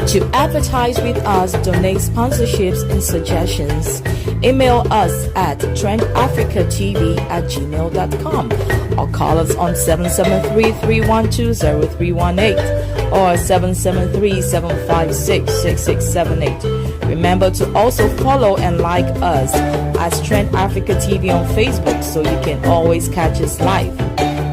To advertise with us, donate sponsorships and suggestions, email us at trendafricatv@gmail.com or call us on 773-312-0318 or 773-756-6678. Remember to also follow and like us as Trend Africa TV on Facebook so you can always catch us live.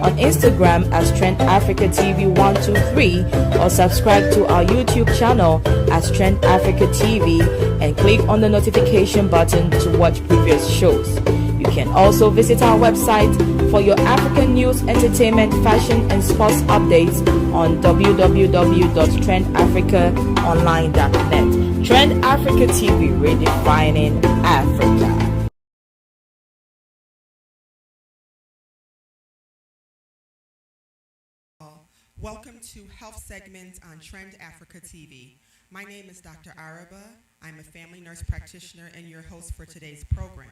On Instagram as Trend Africa TV 123 or subscribe to our YouTube channel as Trend Africa TV and click on the notification button to watch previous shows. You can also visit our website for your African news, entertainment, fashion and sports updates on www.trendafricaonline.net. Trend Africa TV, redefining Africa. Welcome to Health Segments on Trend Africa TV. My name is Dr. Araba. I'm a family nurse practitioner and your host for today's program.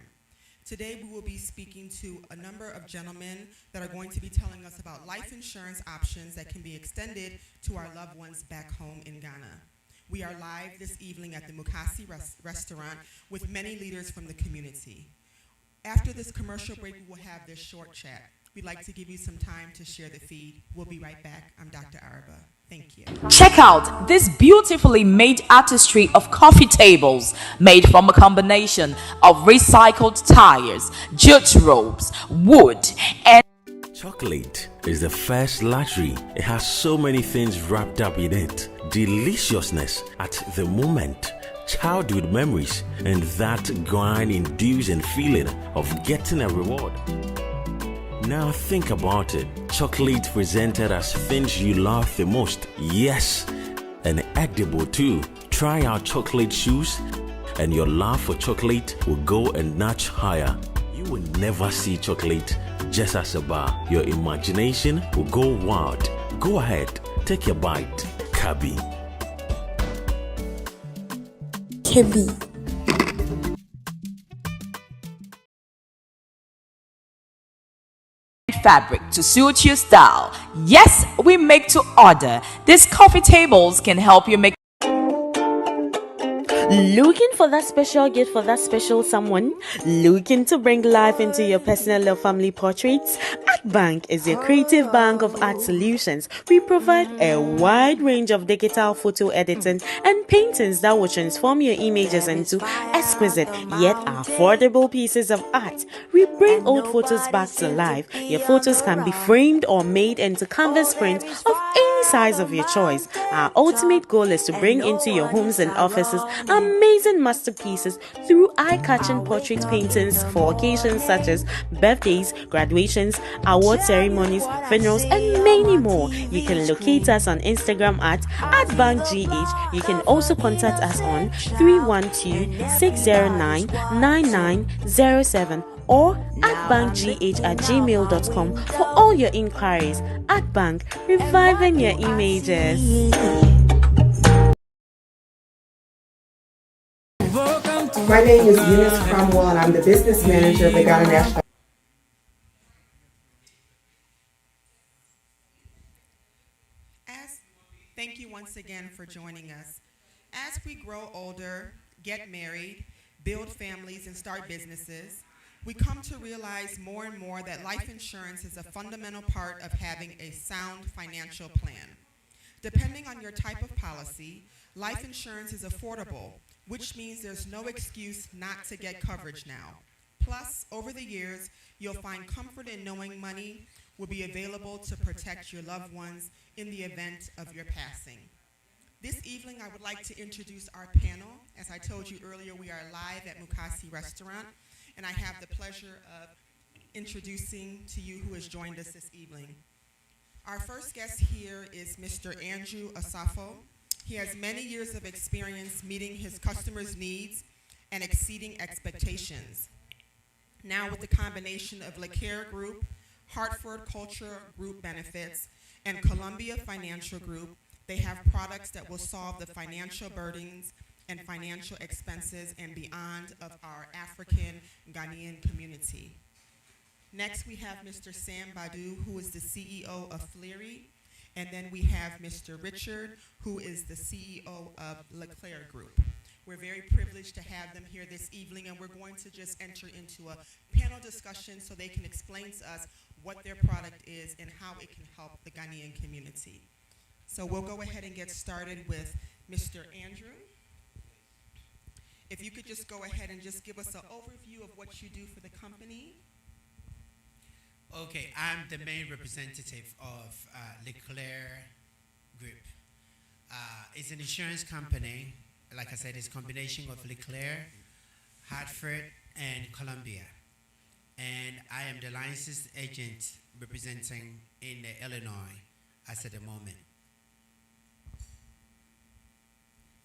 Today we will be speaking to a number of gentlemen that are going to be telling us about life insurance options that can be extended to our loved ones back home in Ghana. We are live this evening at the Mukasi restaurant with many leaders from the community. After this commercial break, we will have this short chat. We'd like to give you some time to share the feed. We'll be right back. I'm Dr. Araba. Thank you. Check out this beautifully made artistry of coffee tables made from a combination of recycled tires, jute ropes, wood, and chocolate is the first luxury. It has so many things wrapped up in it. Deliciousness at the moment, childhood memories, and that grind-inducing feeling of getting a reward. Now think about it. Chocolate presented as things you love the most. Yes, and edible too. Try our chocolate shoes and your love for chocolate will go a notch higher. You will never see chocolate just as a bar. Your imagination will go wild. Go ahead, take a bite. Kabi. fabric to suit your style. Yes, we make to order. These coffee tables can help you make. Looking for that special gift for that special someone? Looking to bring life into your personal or family portraits? Art Bank is your creative bank of art solutions. We provide a wide range of digital photo editing and paintings that will transform your images into exquisite yet affordable pieces of art. We bring old photos back to life. Your photos can be framed or made into canvas prints of any size of your choice. Our ultimate goal is to bring into your homes and offices amazing masterpieces through eye-catching portrait paintings for occasions such as birthdays, graduations, award ceremonies, funerals, and many more. You can locate us on Instagram at @bankgh. You can also contact us on 312-609-9907 or @bankgh@gmail.com for all your inquiries. Art Bank, reviving your images. My name is Eunice Cromwell, and I'm the business manager of the Ghana National. Thank you once again for joining us. As we grow older, get married, build families, and start businesses, we come to realize more and more that life insurance is a fundamental part of having a sound financial plan. Depending on your type of policy, life insurance is affordable, which means there's no excuse not to get coverage now. Plus, over the years, you'll find comfort in knowing money will be available to protect your loved ones in the event of your passing. This evening, I would like to introduce our panel. As I told you earlier, we are live at Mukasi Restaurant, and I have the pleasure of introducing to you who has joined us this evening. Our first guest here is Mr. Andrew Osafo. He has many years of experience meeting his customers' needs and exceeding expectations. Now with the combination of LeCare Group, Hartford Culture Group Benefits, and Columbia Financial Group, they have products that will solve the financial burdens and financial expenses and beyond of our African Ghanaian community. Next, we have Mr. Sam Badu, who is the CEO of Fleary, And then we have Mr. Richard, who is the CEO of LeClaire Group. We're very privileged to have them here this evening, and we're going to just enter into a panel discussion so they can explain to us what their product is and how it can help the Ghanaian community. So we'll go ahead and get started with Mr. Andrew. If you could just go ahead and just give us an overview of what you do for the company. Okay, I'm the main representative of LeClaire Group. It's an insurance company. Like I said, it's a combination of LeClaire, Hartford, and Columbia. And I am the licensed agent representing in Illinois as at the moment.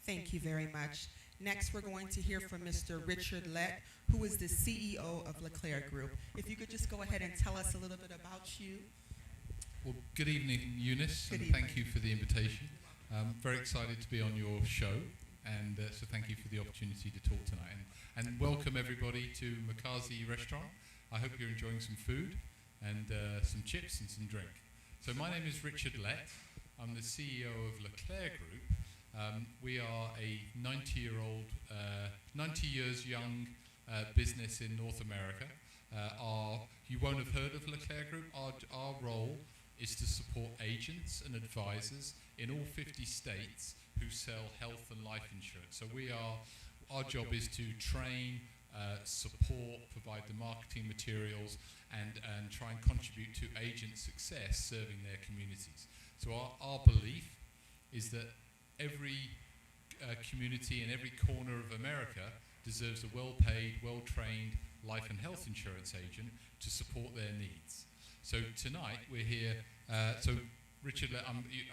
Thank you very much. Next, we're going to hear from Mr. Richard Lett, who is the CEO of LeClaire Group. If you could just go ahead and tell us a little bit about you. Well, good evening, Eunice, and thank you for the invitation. Very excited to be on your show, and so thank you for the opportunity to talk tonight. And welcome everybody to Makazi Restaurant. I hope you're enjoying some food and some chips and some drink. So my name is Richard Lett. I'm the CEO of LeClaire Group. We are a 90 years young business in North America. You won't have heard of LeClaire Group. Our role is to support agents and advisors in all 50 states who sell health and life insurance. So our job is to train, support, provide the marketing materials, and try and contribute to agent success serving their communities. So our belief is that every community in every corner of America deserves a well-paid, well-trained life and health insurance agent to support their needs. So tonight we're here. So Richard,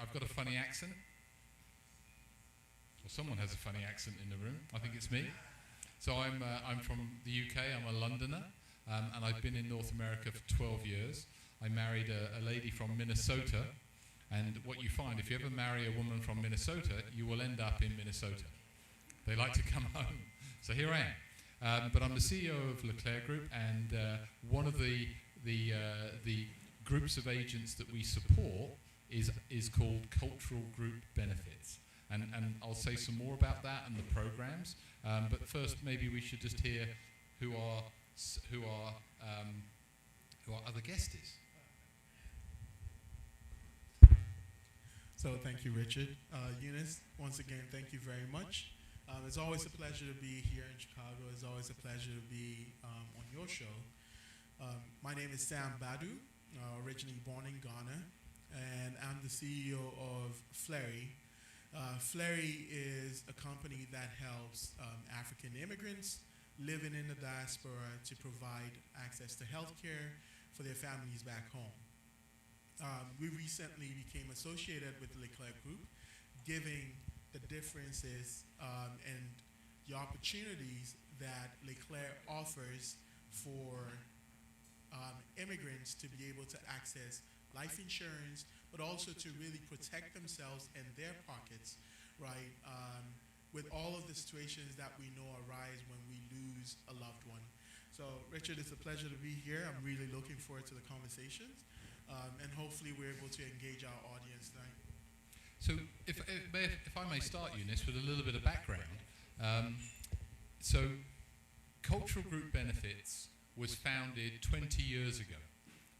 I've got a funny accent. Well, someone has a funny accent in the room. I think it's me. So I'm from the UK. I'm a Londoner, and I've been in North America for 12 years. I married a lady from Minnesota. And what you find, if you ever marry a woman from Minnesota, you will end up in Minnesota. They like to come home. So here I am. But I'm the CEO of LeClaire Group, and one of the groups of agents that we support is called Cultural Group Benefits. And I'll say some more about that and the programs. But first, maybe we should just hear who our other guest is. So thank you, Richard. Eunice, once again, thank you very much. It's always a pleasure to be here in Chicago. It's always a pleasure to be on your show. My name is Sam Badu, originally born in Ghana, and I'm the CEO of Fleury. Fleury is a company that helps African immigrants living in the diaspora to provide access to healthcare for their families back home. We recently became associated with the LeClaire Group, giving the differences and the opportunities that LeClaire offers for immigrants to be able to access life insurance, but also to really protect themselves and their pockets, right, with all of the situations that we know arise when we lose a loved one. So, Richard, it's a pleasure to be here. I'm really looking forward to the conversations. And hopefully we're able to engage our audience tonight. So if I may start, Eunice, with a little bit of background. So Cultural Group Benefits was founded 20 years ago,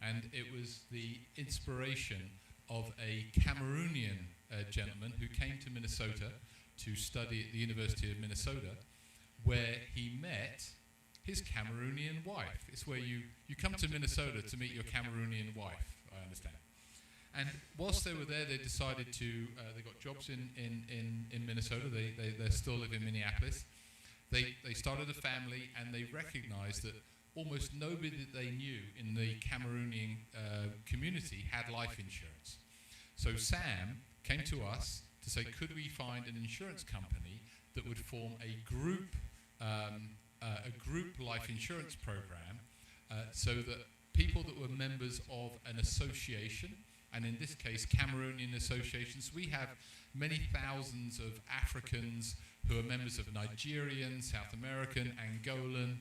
and it was the inspiration of a Cameroonian gentleman who came to Minnesota to study at the University of Minnesota, where he met his Cameroonian wife. It's where you come to Minnesota to meet your Cameroonian wife, I understand. And whilst they were there, they decided to, they got jobs in Minnesota. They still live in Minneapolis. They started a family, and they recognized that almost nobody that they knew in the Cameroonian community had life insurance. So Sam came to us to say, could we find an insurance company that would form a group life insurance program so that people that were members of an association, and in this case Cameroonian associations, we have many thousands of Africans who are members of Nigerian, South American, Angolan,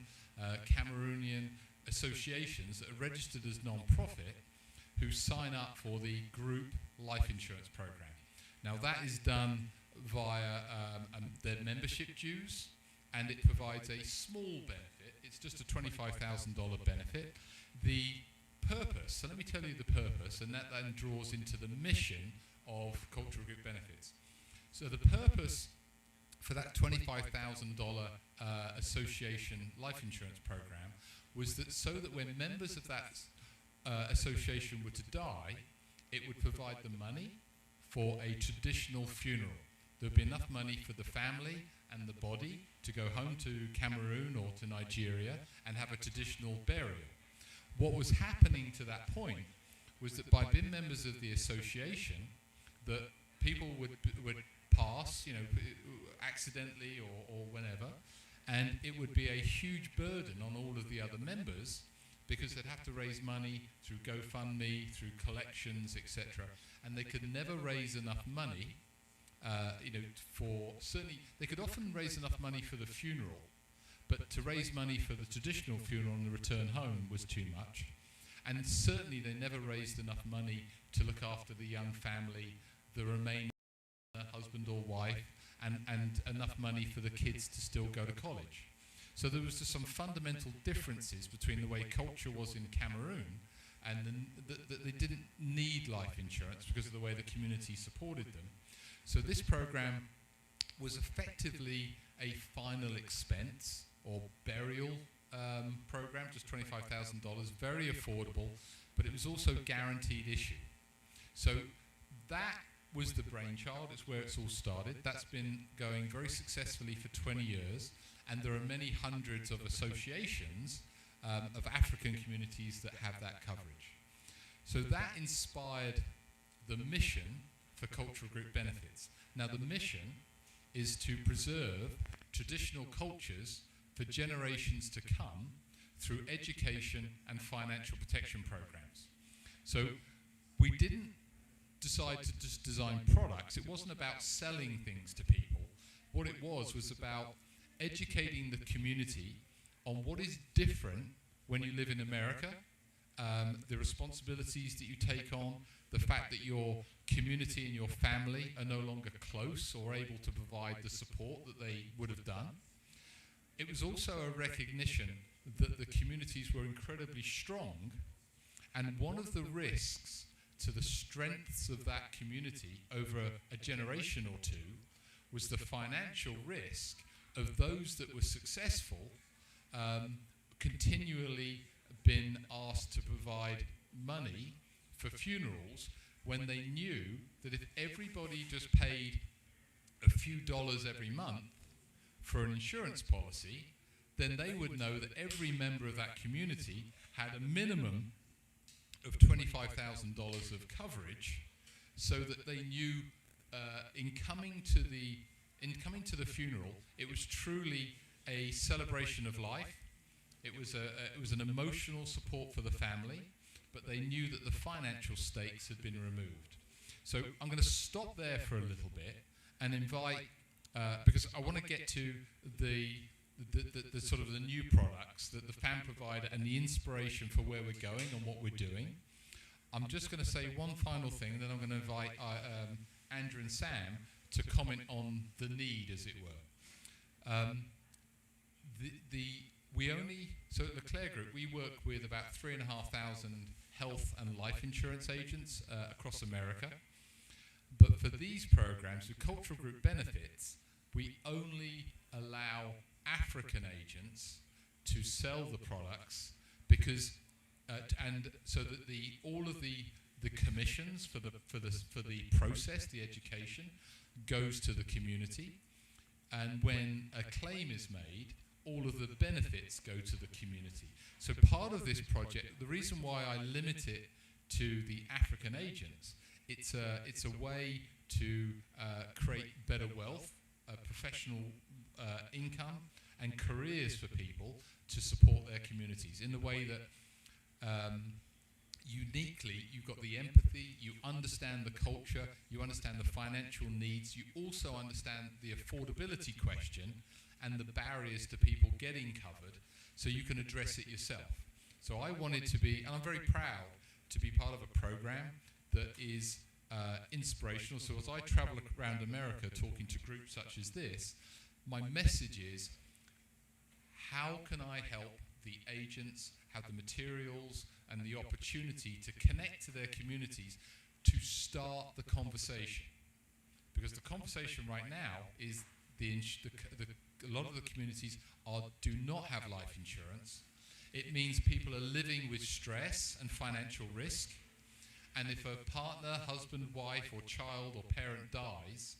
Cameroonian associations that are registered as non-profit, who sign up for the group life insurance program. Now that is done via their membership dues, and it provides a small benefit. It's just a $25,000 benefit. The purpose, so let me tell you the purpose, and that then draws into the mission of cultural group benefits. So the purpose for that $25,000 association life insurance program was that so that when members of that association were to die, it would provide the money for a traditional funeral. There would be enough money for the family and the body to go home to Cameroon or to Nigeria and have a traditional burial. What was happening to that point was that by being members of the association, that people would pass, accidentally or whenever, and it would be a huge burden on all of the other members because they'd have to raise money through GoFundMe, through collections, etc. And they could never raise enough money, they could often raise enough money for the funeral, but to raise money for the traditional funeral and the return home was too much. And certainly they never raised enough money to look after the young family, the remaining husband or wife, and enough money for the kids to still go to college. So there was just some fundamental differences between the way culture was in Cameroon and that they didn't need life insurance because of the way the community supported them. So this program was effectively a final expense or burial program, just $25,000, very affordable, but it was also guaranteed issue. So that was the brainchild. It's where it's all started. That's been going very successfully for 20 years, and there are many hundreds of associations of African communities that have that coverage. So that inspired the mission for cultural group benefits. Now the mission is to preserve traditional cultures for generations to come through education and financial protection programs. So we didn't decide to just design products. It wasn't about selling things to people. What it was about educating the community on what is different when you live in America, the responsibilities that you take on, the fact that your community and your family are no longer close or able to provide the support that they would have done. It was also a recognition that the communities were incredibly strong, and one of the risks to the strengths of that community over a generation or two was the financial risk of those that were successful continually been asked to provide money for funerals when they knew that if everybody just paid a few dollars every month for an insurance policy, then they would know that every member of that community had a minimum of $25,000 of coverage, so that they knew in coming to the funeral, it was truly a celebration of life. It was an emotional support for the family, but they knew that the financial stakes had been removed. So I'm going to stop there for a little bit and invite, because I want to get to the sort of the new products that the fan provider and the inspiration for where we're going and what we're doing. I'm just going to say one final thing, and then I'm going to invite Andrew and Sam to comment on the need, as it were. So at Leclerc Group, we work with about 3,500 health and life insurance agents across America. But for these programs, with cultural group benefits, we only allow African agents to sell the products because, and so that all of the commissions for the process, the education, goes to the community, and when a claim is made, all of the benefits go to the community. So part of this project, the reason why I limit it to the African agents, it's a way to create better wealth, professional income, and careers for people to support their communities in the way that uniquely you've got the empathy, you understand the culture, you understand the financial needs, you also understand the affordability question and the barriers to people getting covered, so you can address it yourself. So I wanted to be, and I'm very proud to be part of a program that is inspirational. So as I travel around America talking to groups such as this, my message is, how can I help the agents have the materials and the opportunity to connect to their communities to start the conversation? Because the conversation right now is a lot of the communities do not have life insurance. It means people are living with stress and financial risk. And if a partner, husband, wife, or child or parent dies,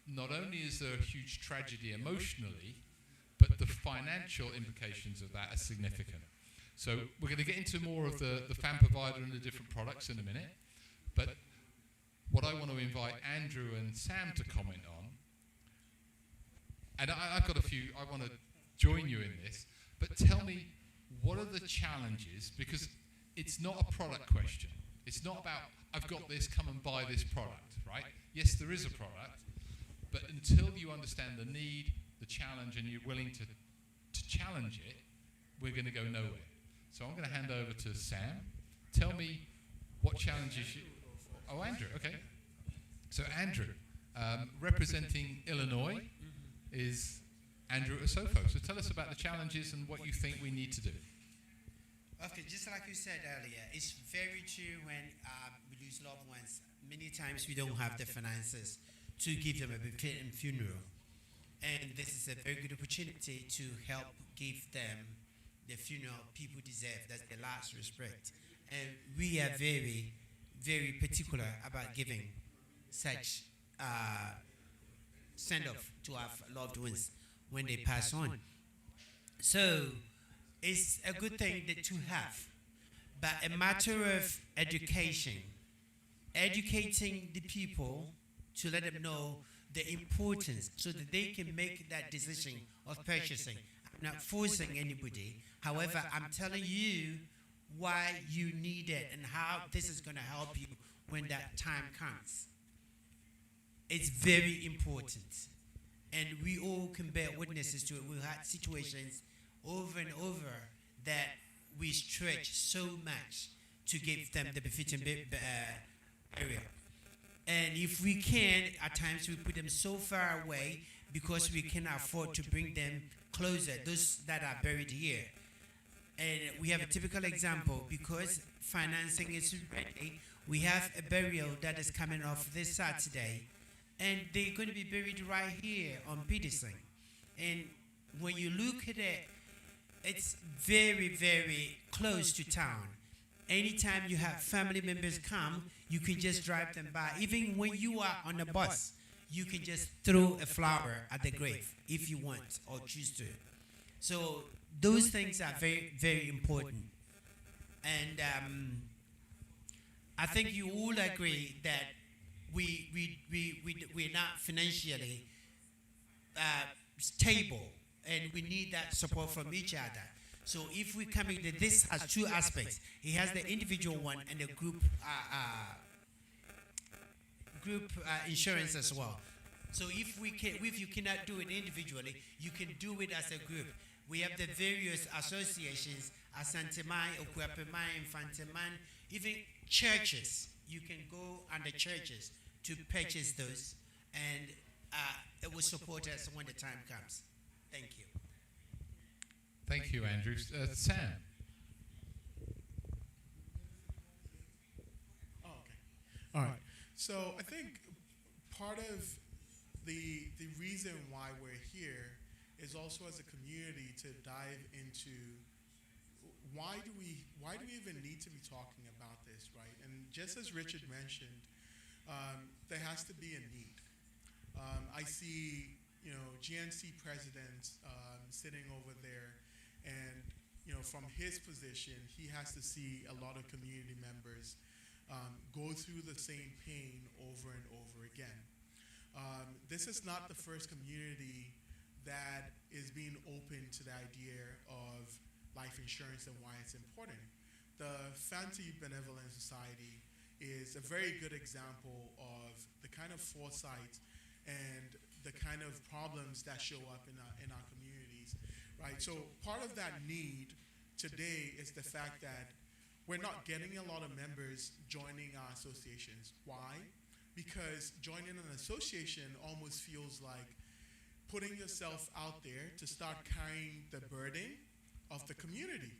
not only is there a huge tragedy emotionally, but the financial implications of that are significant. So we're going to get into more of the fan provider and the different products in a minute. But what I want to invite Andrew and Sam to comment on, and I've got a few, I want to join you in this, but tell me, what are the challenges? Because it's not a product question. It's not about, I've got this, come and buy this product, right? Yes, there is a product, but until you understand the need, the challenge, and you're willing to challenge it, we're going to go nowhere. So I'm going to hand over to Sam. Tell me what challenges you... Oh, Andrew, okay. So Andrew, representing Illinois, is Andrew Osafo. So tell us about the challenges and what you think we need to do. Okay, just like you said earlier, it's very true when we lose loved ones. Many times we don't have the finances to give them a befitting funeral. And this is a very good opportunity to help give them the funeral people deserve. That's the last respect. And we are very, very particular about giving such send-off to our loved ones when they pass on. So it's a good thing to have, but a matter of education, educating the people to let them know the importance so that they can make that decision of purchasing. I'm not forcing anybody. However, I'm telling you why you need it and how this is going to help you when that time comes. It's very important. And we all can bear witnesses to it. We've had situations over and over that we stretch so much to give them the befitting area. And if we can, at times we put them so far away because we can afford to bring them closer, those that are buried here. And we have a typical example because financing is ready. We have a burial that is coming off this Saturday, and they're going to be buried right here on Peterson. And when you look at it, it's very, very close to town. Anytime you have family members come, you can just drive them by. Even when you are on a bus, you can just throw a flower at the grave if you want or choose to. So those things are very, very important. And I think you all agree that we're not financially stable, and we need that support from each other. So if we come into this has two aspects. It has the individual one and the group insurance as well. So if you cannot do it individually, you can do it as a group. We have the various associations, Asanteman, KWABENA, Infanteman, even churches. You can go under churches to purchase those, and it will support us when the time comes. Thank you. Thank you, Andrew. Sam. Oh, okay. All right. So I think part of the reason why we're here is also as a community to dive into why do we even need to be talking about this, right? And just as Richard mentioned, there has to be a need. I see, GNC president sitting over there, and from his position, he has to see a lot of community members go through the same pain over and over again. This is not the first community that is being open to the idea of life insurance and why it's important. The Fanti Benevolent Society is a very good example of the kind of foresight and the kind of problems that show up in our communities, right? So part of that need today is the fact that we're not getting a lot of members joining our associations. Why? Because joining an association almost feels like putting yourself out there to start carrying the burden of the community.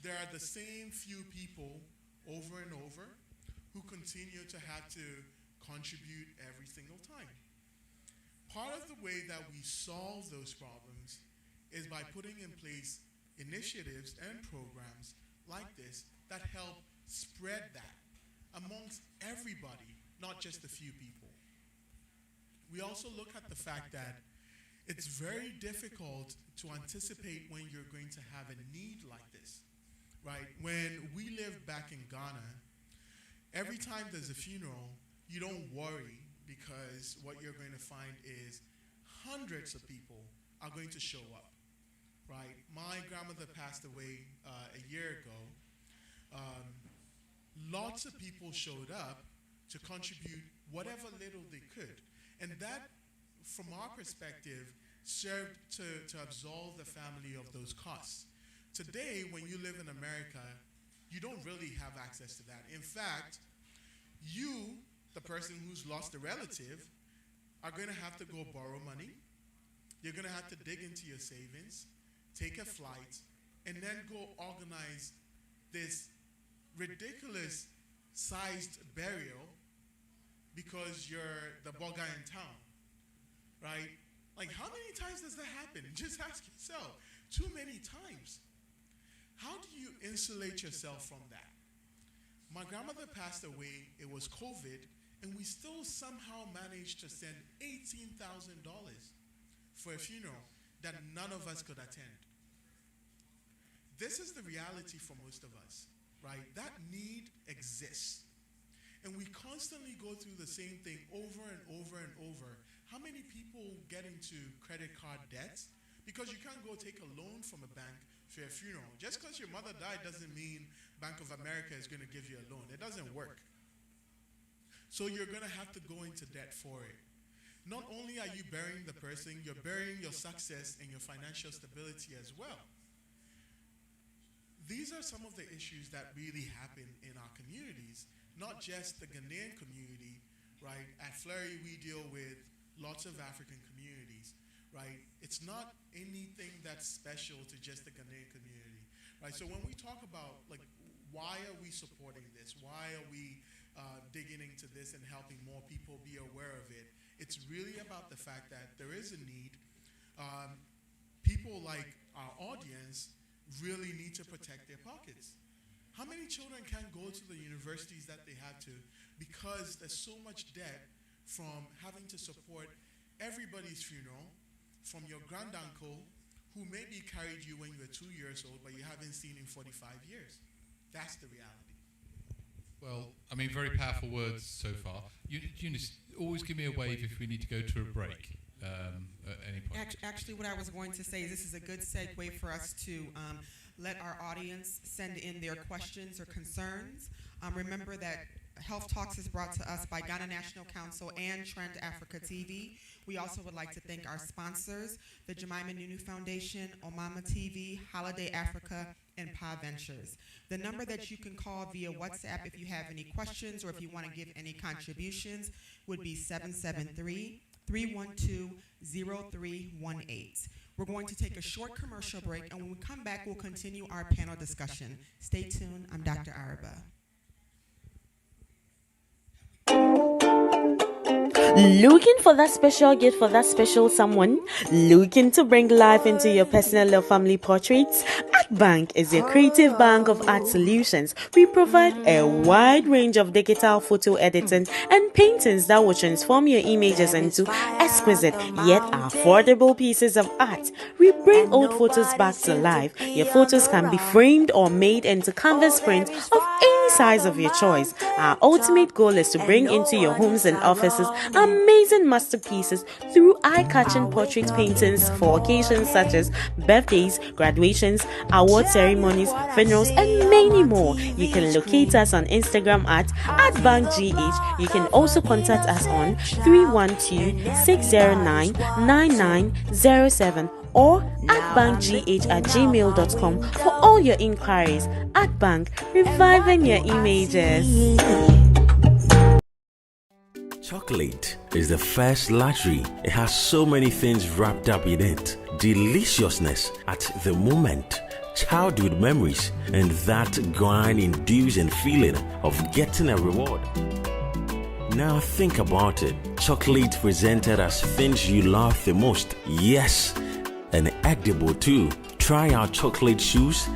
There are the same few people over and over who continue to have to contribute every single time. Part of the way that we solve those problems is by putting in place initiatives and programs like this that help spread that amongst everybody, not just a few people. We also look at the fact that it's very difficult to anticipate when you're going to have a need like this, right? When we lived back in Ghana, every time there's a funeral, you don't worry because what you're going to find is hundreds of people are going to show up, right? My grandmother passed away a year ago. Lots of people showed up to contribute whatever little they could. And that, from our perspective, served to absolve the family of those costs. Today, when you live in America, you don't really have access to that. In fact, you, the person who's lost a relative, are going to have to go borrow money. You're going to have to dig into your savings, take a flight, and then go organize this ridiculous sized burial because you're the boy guy in town, right? Like, how many times does that happen? Just ask yourself. Too many times. How do you insulate yourself from that? My grandmother passed away. It was COVID, and we still somehow managed to send $18,000 for a funeral that none of us could attend. This is the reality for most of us, right? That need exists. And we constantly go through the same thing over and over and over. How many people get into credit card debts? Because you can't go take a loan from a bank for a funeral. Just because your mother died doesn't mean Bank of America is going to give you a loan. It doesn't work. So you're going to have to go into debt for it. Not only are you burying the person, you're burying your success and your financial stability as well. These are some of the issues that really happen in our communities, not just the Ghanaian community, right? At Fleury, we deal with lots of African communities, right? It's not anything that's special to just the Ghanaian community, right? So when we talk about, like, why are we supporting this? Why are we digging into this and helping more people be aware of it? It's really about the fact that there is a need. People like our audience really need to protect their pockets. How many children can't go to the universities that they have to because there's so much debt from having to support everybody's funeral, from your granduncle who maybe carried you when you were 2 years old but you haven't seen in 45 years. That's the reality. Well, I mean, very powerful words so far. Eunice, always give me a wave if we need to go to a break at any point. Actually, what I was going to say is this is a good segue for us to let our audience send in their questions or concerns. Remember that Health Talks is brought to us by Ghana National Council and Trend Africa TV. We also would like to thank our sponsors, the Jemima Nunu Foundation, Omama TV, Holiday Africa, and Pa Ventures. The number that you can call via WhatsApp if you have any questions or if you want to give any contributions would be 773-312-0318. We're going to take a short commercial break, and when we come back, we'll continue our panel discussion. Stay tuned. I'm Dr. Araba. Looking for that special gift for that special someone? Looking to bring life into your personal or family portraits? Art Bank is your creative bank of art solutions. We provide a wide range of digital photo editing and paintings that will transform your images into exquisite yet affordable pieces of art. We bring old photos back to life. Your photos can be framed or made into canvas prints of any size of your choice. Our ultimate goal is to bring into your homes and offices amazing masterpieces through eye-catching portrait paintings for occasions such as birthdays, graduations, award ceremonies, funerals, and many more. You can locate us on Instagram at @bankgh. You can also contact us on 312-609-9907 or at bankgh@gmail.com for all your inquiries. At Bank, reviving your images. Chocolate is the first luxury. It has so many things wrapped up in it. Deliciousness at the moment, childhood memories, and that grind-inducing feeling of getting a reward. Now think about it. Chocolate presented as things you love the most. Yes, and edible too. Try our chocolate shoes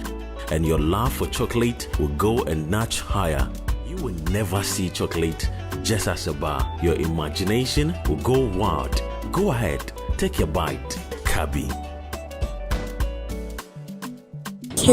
and your love for chocolate will go a notch higher. You will never see chocolate just as a bar. Your imagination will go wild. Go ahead, take a bite. Kabi.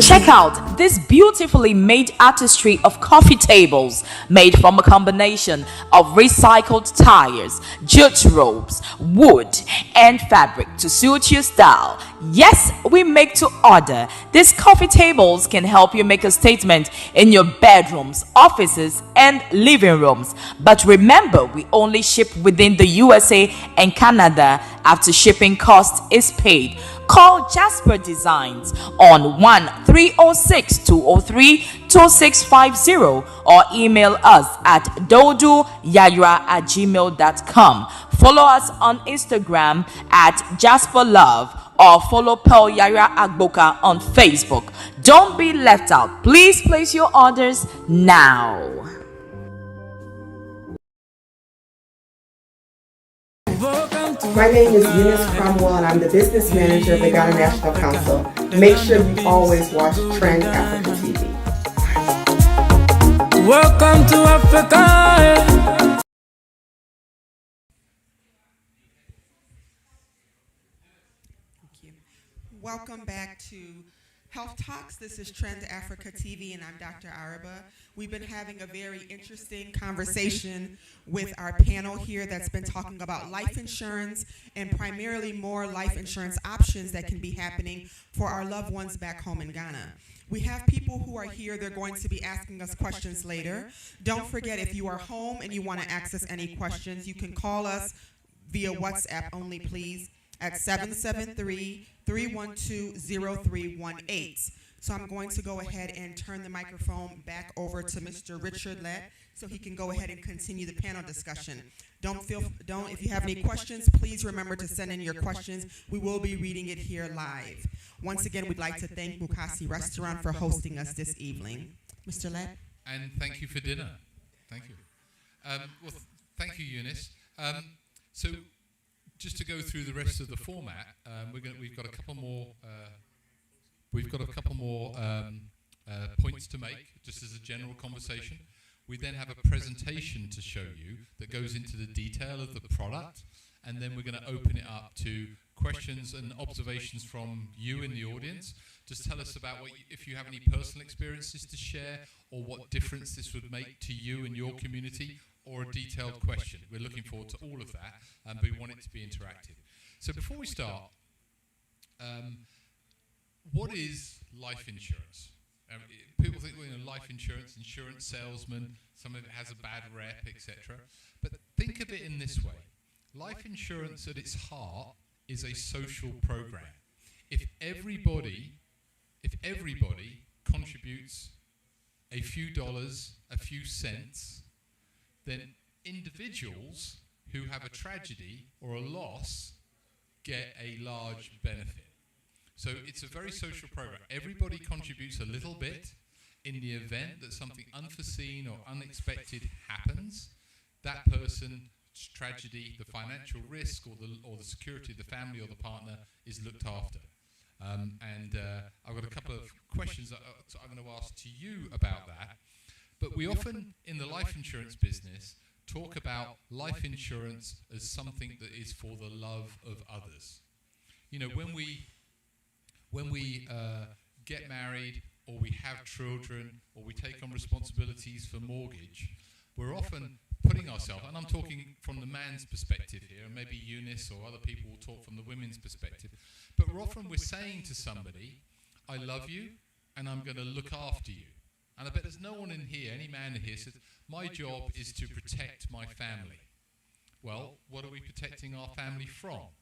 Check out this beautifully made artistry of coffee tables made from a combination of recycled tires, jute ropes, wood, and fabric to suit your style. Yes, we make to order. These coffee tables can help you make a statement in your bedrooms, offices, and living rooms. But remember, we only ship within the USA and Canada after shipping cost is paid. Call Jasper Designs on 1-306-203-2650 or email us at doduyayra@gmail.com. Follow us on Instagram at Jasper Love or follow Pearl Yara Agboka on Facebook. Don't be left out. Please place your orders now. My name is Eunice Cromwell and I'm the business manager of the Ghana National Council. Make sure you always watch Trend Africa TV. Welcome to Africa. Thank you. Welcome back to Health Talks. This is Trend Africa TV, and I'm Dr. Araba. We've been having a very interesting conversation with our panel here that's been talking about life insurance and primarily more life insurance options that can be happening for our loved ones back home in Ghana. We have people who are here. They're going to be asking us questions later. Don't forget, if you are home and you want to access any questions, you can call us via WhatsApp only, please, at 773-312-0318. So I'm going to go ahead and turn the microphone back over to Mr. Richard Lett so he can go ahead and continue the panel discussion. If you have any questions, please remember to send in your questions. We will be reading it here live. Once again, we'd like to thank Mukasi Restaurant for hosting us this evening. Mr. Lett? And thank you for dinner. Thank you. Thank you, Eunice. So just to go through the rest of the format, we've got a couple more points to make, just as a general conversation. We then have a presentation to show you that goes into the detail of the product, and then we're going to open it up to questions and observations from you in the audience. Just tell us about if you have any personal experiences to share, or what difference this would make to you and your community, or a detailed question. We're looking forward to all of that, but we want it to be interactive. So before we start, what is life insurance? People think, life insurance salesman, some of it has a bad rep, etc. But think of it in this way. Life insurance at its heart is a social program. If everybody contributes a few dollars, a few cents, then individuals who have a tragedy or a loss get a large benefit. So it's a very social program. Everybody contributes a little bit. In the event that something unforeseen or unexpected happens, that person's tragedy, the financial risk, or the security of the family or the partner is looked after. I've got a couple of questions that I'm going to ask to you about that. But we often, in the life insurance business, talk about life insurance as something that is for the love of others. When we get married, or we have children, or we take on responsibilities for mortgage, we're often putting ourselves, and I'm talking from the man's perspective here, and maybe Eunice or other people will talk from the women's perspective, but we're saying to somebody, I love you, and I'm going to look after you. And I bet there's no one in here, any man in here, says, my job is to protect my family. Well, what are we protecting our family from?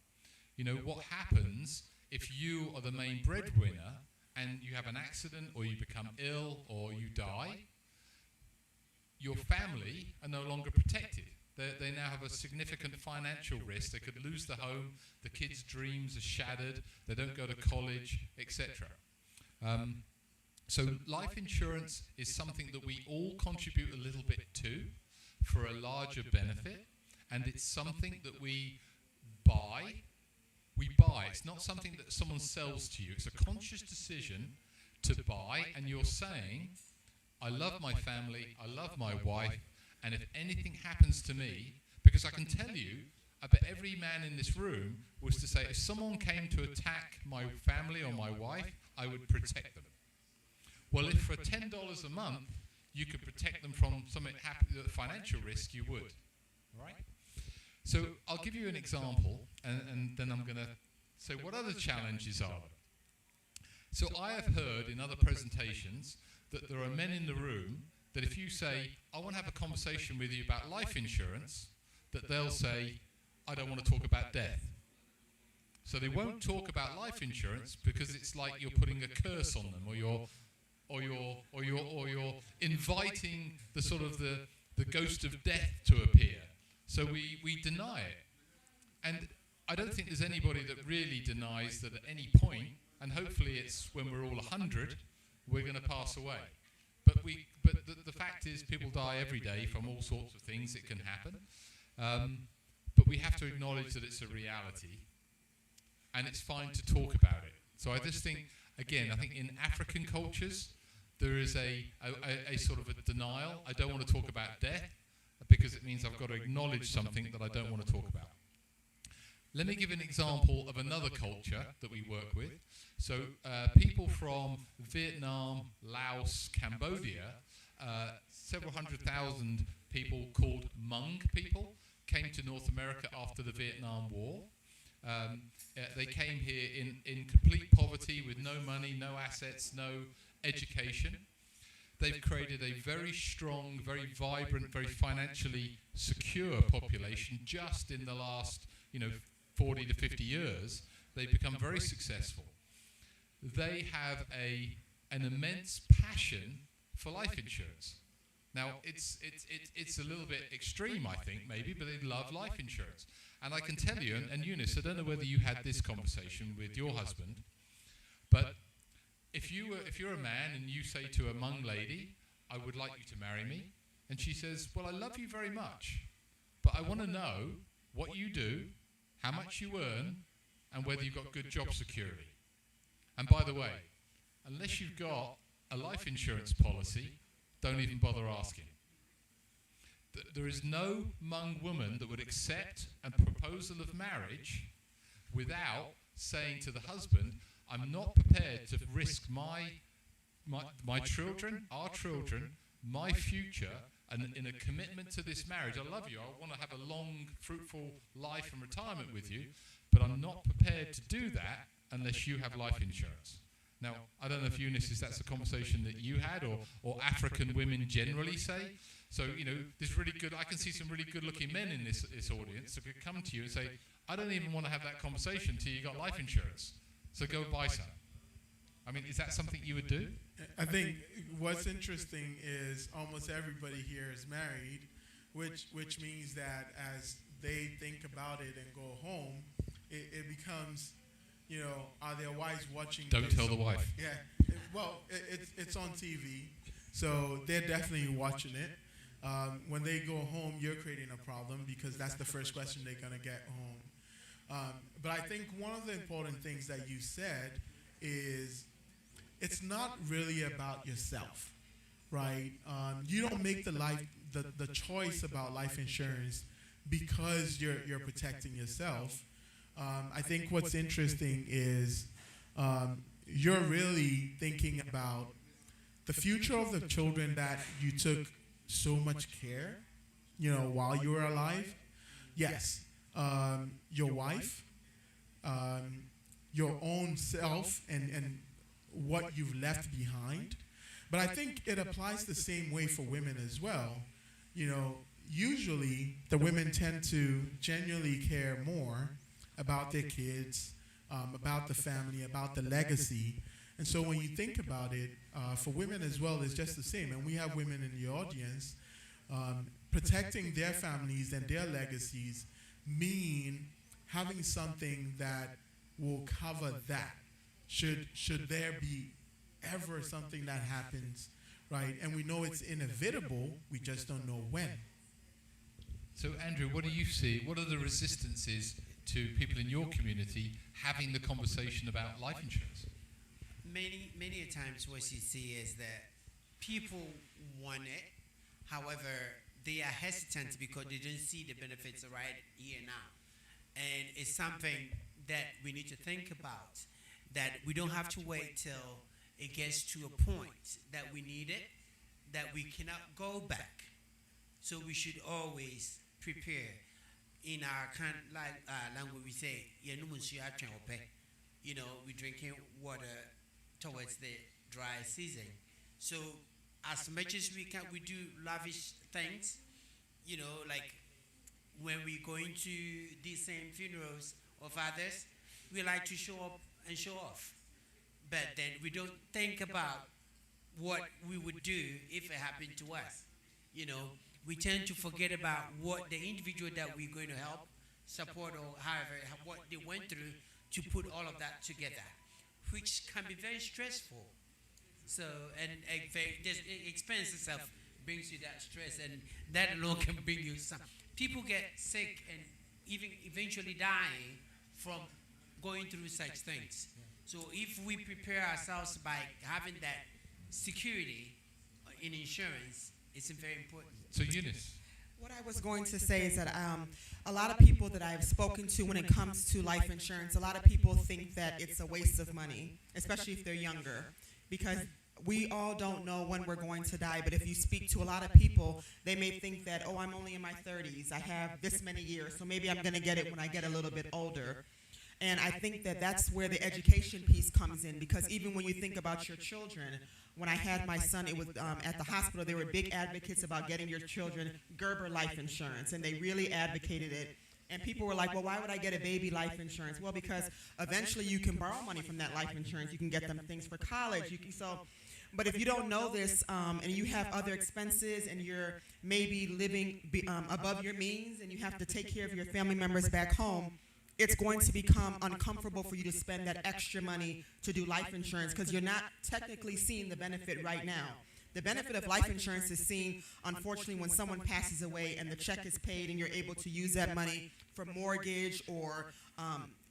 What happens if you are the main breadwinner and you have an accident or you become ill or you die, your family are no longer protected. They now have a significant financial risk. They could lose the home, the kids' dreams are shattered, they don't go to college, etc. So life insurance is something that we all contribute a little bit to for a larger benefit, and it's something that we buy. We buy. It's not something that someone sells to you. It's a conscious decision to buy, and you're saying, I love my family, I love my wife, and if anything happens to me, because I can tell you, I bet every man in this room was to say, if someone came to attack my family or my wife, I would protect them. Well, if for $10 a month, you could protect them from some financial risk, you would. All right? So I'll give you an example, and then I'm going to say what other challenges are there. So I have heard in other presentations that there are men in the room that if you say, I want to have a conversation with you about life insurance, that they'll say, I don't want to talk about death. So they won't talk about life insurance because it's like you're putting a curse on them, or you're inviting the sort of the ghost of death to appear. So we deny it. And I don't think there's anybody that really denies that at any point, and hopefully it's when we're all 100, we're going to pass away. But the fact is, people die every day from all sorts of things. It can happen. But we have to acknowledge that it's a reality, and it's fine to talk about it. So I just think, again, I think in African cultures, there is a sort of a denial. I don't want to talk about death because it means I've got to acknowledge something that I don't want to talk about. Let me give an example of another culture that we work with. So people from Vietnam, Laos, Cambodia, several 100,000 people called Hmong people came to North America after the Vietnam War. They came here in complete poverty with no money, no assets, no education. They've created a very strong, very vibrant, very financially secure population just in the last, 40 to 50 years. They've become very successful. They have an immense passion for life insurance. Now, it's a little bit extreme, I think, maybe, but they love life insurance. And I can tell you, and Eunice, I don't know whether you had this conversation with your husband, but if you're a man and you say to a Hmong lady, I would like you to marry me, and she says, well, I love you very much, but I want to know what you do, how much you earn, and whether you've got good job security. And by the way, unless you've got a life insurance policy, don't even bother asking. There is no Hmong woman that would accept a proposal of marriage without saying to the husband, I'm not prepared to risk my children, our children, my future, and in a commitment to this marriage. I love you. I want to have a long, fruitful life and retirement with you, but I'm not prepared to do that unless you have life insurance. Now, I don't know if Eunice, if that's a conversation that you had or African women generally say. So, there's really good, I can see some really good-looking men in this audience that could come to you and say, I don't even want to have that conversation until you got life insurance. So go buy some. I mean, is that something you would do? I think what's interesting is almost everybody here is married, which means that as they think about it and go home, it becomes, are their wives watching? Don't tell the wife. Yeah. It's on TV, so they're definitely watching it. When they go home, you're creating a problem because that's the first question they're going to get home. But I think one of the important things that you said is it's not really about yourself, right? You don't make the choice about life insurance because you're protecting yourself. I think what's interesting is you're really thinking about the future of the children that you took so much care, while you were alive. Yes, your wife, your own self, and what you've left behind. But I think it applies the same way for women as well. Usually the women tend to genuinely care more about their kids, about the family, about the legacy. And so when you think about it, for women as well, it's just the same. And we have women in the audience. Protecting their families and their legacies mean having something that will cover that. Should there be ever something that happens, right? And we know it's inevitable, we just don't know when. So Andrew, what do you see? What are the resistances to people in your community having the conversation about life insurance? Many a times what you see is that people want it, however, they are hesitant because they don't see the benefits right here now. And it's something that we need to think about, that we don't have to wait till it gets to a point that we need it, that we cannot go back. So we should always prepare. In our language, we say, you know, we're drinking water towards the dry season. So as much as we can, we do lavish things, you know, like when we go into these same funerals of others, we like to show up and show off. But then we don't think about what we would do if it happened to us. You know, we tend to forget about what the individual that we're going to help, support, or however, what they went through to put all of that together, which can be very stressful. So, and the expense itself brings you that stress, and that alone can bring you some. People get sick and even eventually dying from going through such things. So if we prepare ourselves by having that security in insurance, it's very important. So Eunice. What I was going to say is that a lot of people that I've spoken to when it comes to life insurance, a lot of people think that it's a waste of money, especially if they're younger, because we all don't know when we're going to die. But if you speak to a lot of people, they may think that, oh, I'm only in my 30s. I have this many years, so maybe I'm going to get it when I get a little bit older. And I think that that's where the education piece comes in, because even when you think about your children, when I had my son, it was at the hospital, they were big advocates about getting your children Gerber life insurance, and they really advocated it. And people were like, well, why would I get a baby life insurance? Well, because eventually you can borrow money from that life insurance. You can get them things for college. But if you don't know this and you have other expenses and you're maybe living above your means and you have to take care of your family members back home, it's going to become uncomfortable for you to spend that extra money to do life insurance because you're not technically seeing the benefit right now. The benefit of life insurance is seen, unfortunately, when someone passes away and the check is paid and you're able to use that money for mortgage or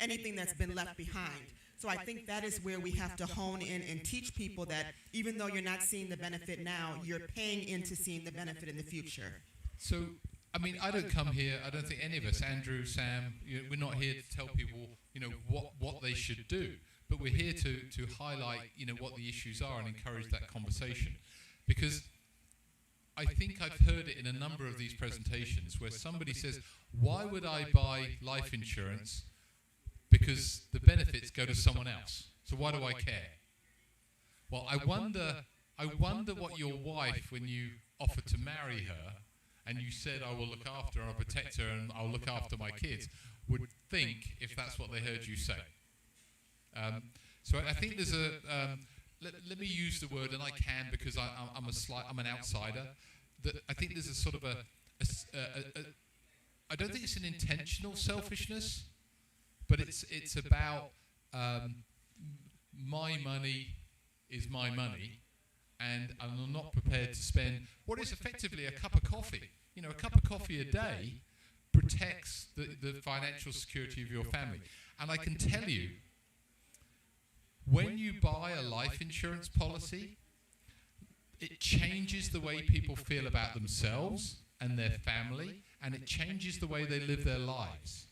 anything that's been left behind. So I think that is where we have to hone in and teach people that even though you're not seeing the benefit now, you're paying into seeing the benefit in the future. So, I mean, I don't come here, I don't think any of us, Andrew, Sam, we're not here to tell people, what they should do. But we're here to highlight, what the issues are and encourage that conversation. Because I think I've heard it in a number of these presentations where somebody says, why would I buy life insurance? Because the benefits go to someone else. So why do I care? Well, I wonder what your wife, when you offered to marry her, and you said, I will look after her, I'll protect her, and I'll look after my kids, would think if that's what they heard you say. So I think there's let me use the word, and I can because I'm an outsider, that I think there's a sort of I don't think it's an intentional selfishness, but it's about my money is my money, and I'm not prepared to spend what is effectively a cup of coffee. A cup of coffee a day protects the financial security of your family. And I can tell you, when you buy a life insurance policy, it changes the way people feel about themselves and their family, and it changes the way they live their lives.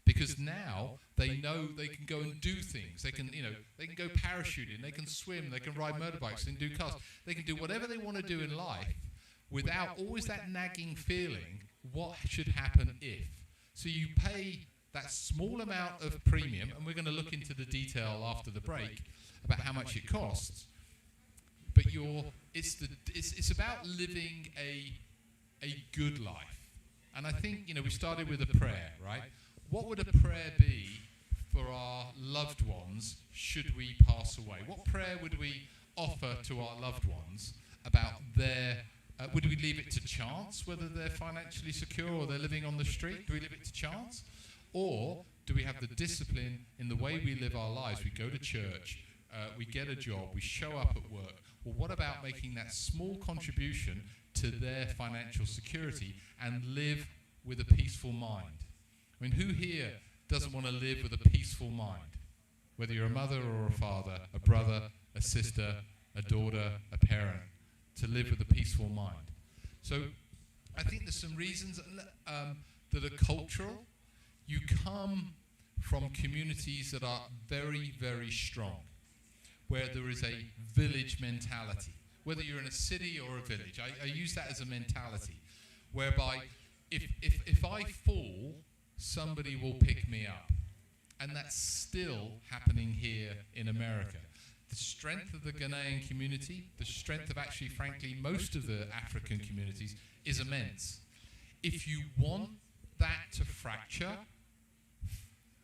Because now they know they can go and do things. They can go parachuting, they can swim, they can ride motorbikes, they can do cars. They can do whatever they want to do in life without always that nagging feeling, what should happen if? So you pay that small amount of premium, and we're going to look into the detail after the break about how much it costs. But it's about living a good life. And I think, we started with a prayer, right? What would a prayer be for our loved ones should we pass away? What prayer would we offer to our loved ones about their, would we leave it to chance whether they're financially secure or they're living on the street? Do we leave it to chance? Or do we have the discipline in the way we live our lives? We go to church, we get a job, we show up at work. Well, what about making that small contribution to their financial security and live with a peaceful mind? I mean, who here doesn't want to live with a peaceful mind? Whether you're a mother or a father, a brother, a sister, a daughter, a parent, to live with a peaceful mind. So I think there's some reasons that are cultural. You come from communities that are very, very strong, where there is a village mentality. Whether you're in a city or a village, I use that as a mentality, whereby if I fall, somebody will pick me up. And that's still happening here in America. The strength of the Ghanaian community, the strength of actually, frankly, most of the African communities is immense. If you want that to fracture,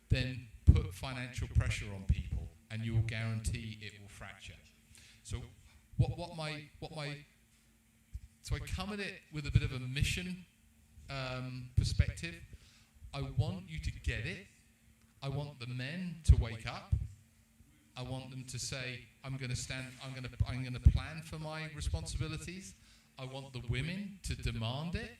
then put financial pressure on people and you will guarantee it will fracture. So so I come at it with a bit of a mission perspective. I want you to get it. I want the men to wake up. I want them to say, I'm going to plan for my responsibilities. I want the women to demand it.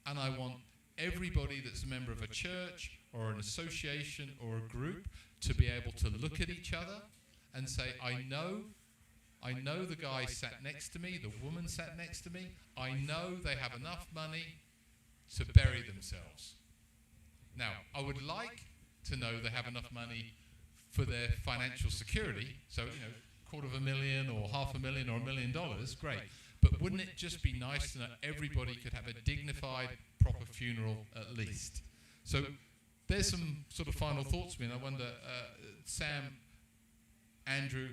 And I want everybody that's a member of a church or an association or a group to be able to look at each other and say, I know the guy sat next to me, the woman sat next to me. I know they have enough money to bury themselves. Now, I would like to know they have enough money for their financial security. So, $250,000 or $500,000 or $1 million, great. But wouldn't it just be nice to know everybody could have a dignified, proper funeral at least? So there's some sort of final thoughts for me, and I wonder, Sam, Andrew,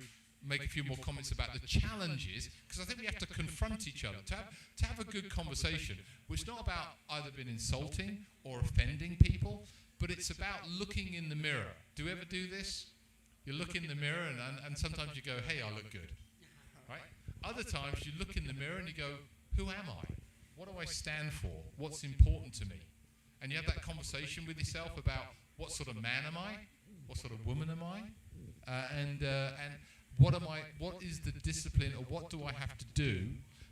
make a few more comments about the challenges, because I think we have to confront each other, to have a good conversation, which is not about either being insulting or offending people, but it's about looking in the mirror. Do you ever do this? You look in the mirror and sometimes you go, hey, I look good, right? Other times you look in the mirror and you go, who am I? What do I stand for? What's important to me? And you have that conversation with yourself about what sort of man am I? What sort of woman am I? And what is the discipline, or what do I have to do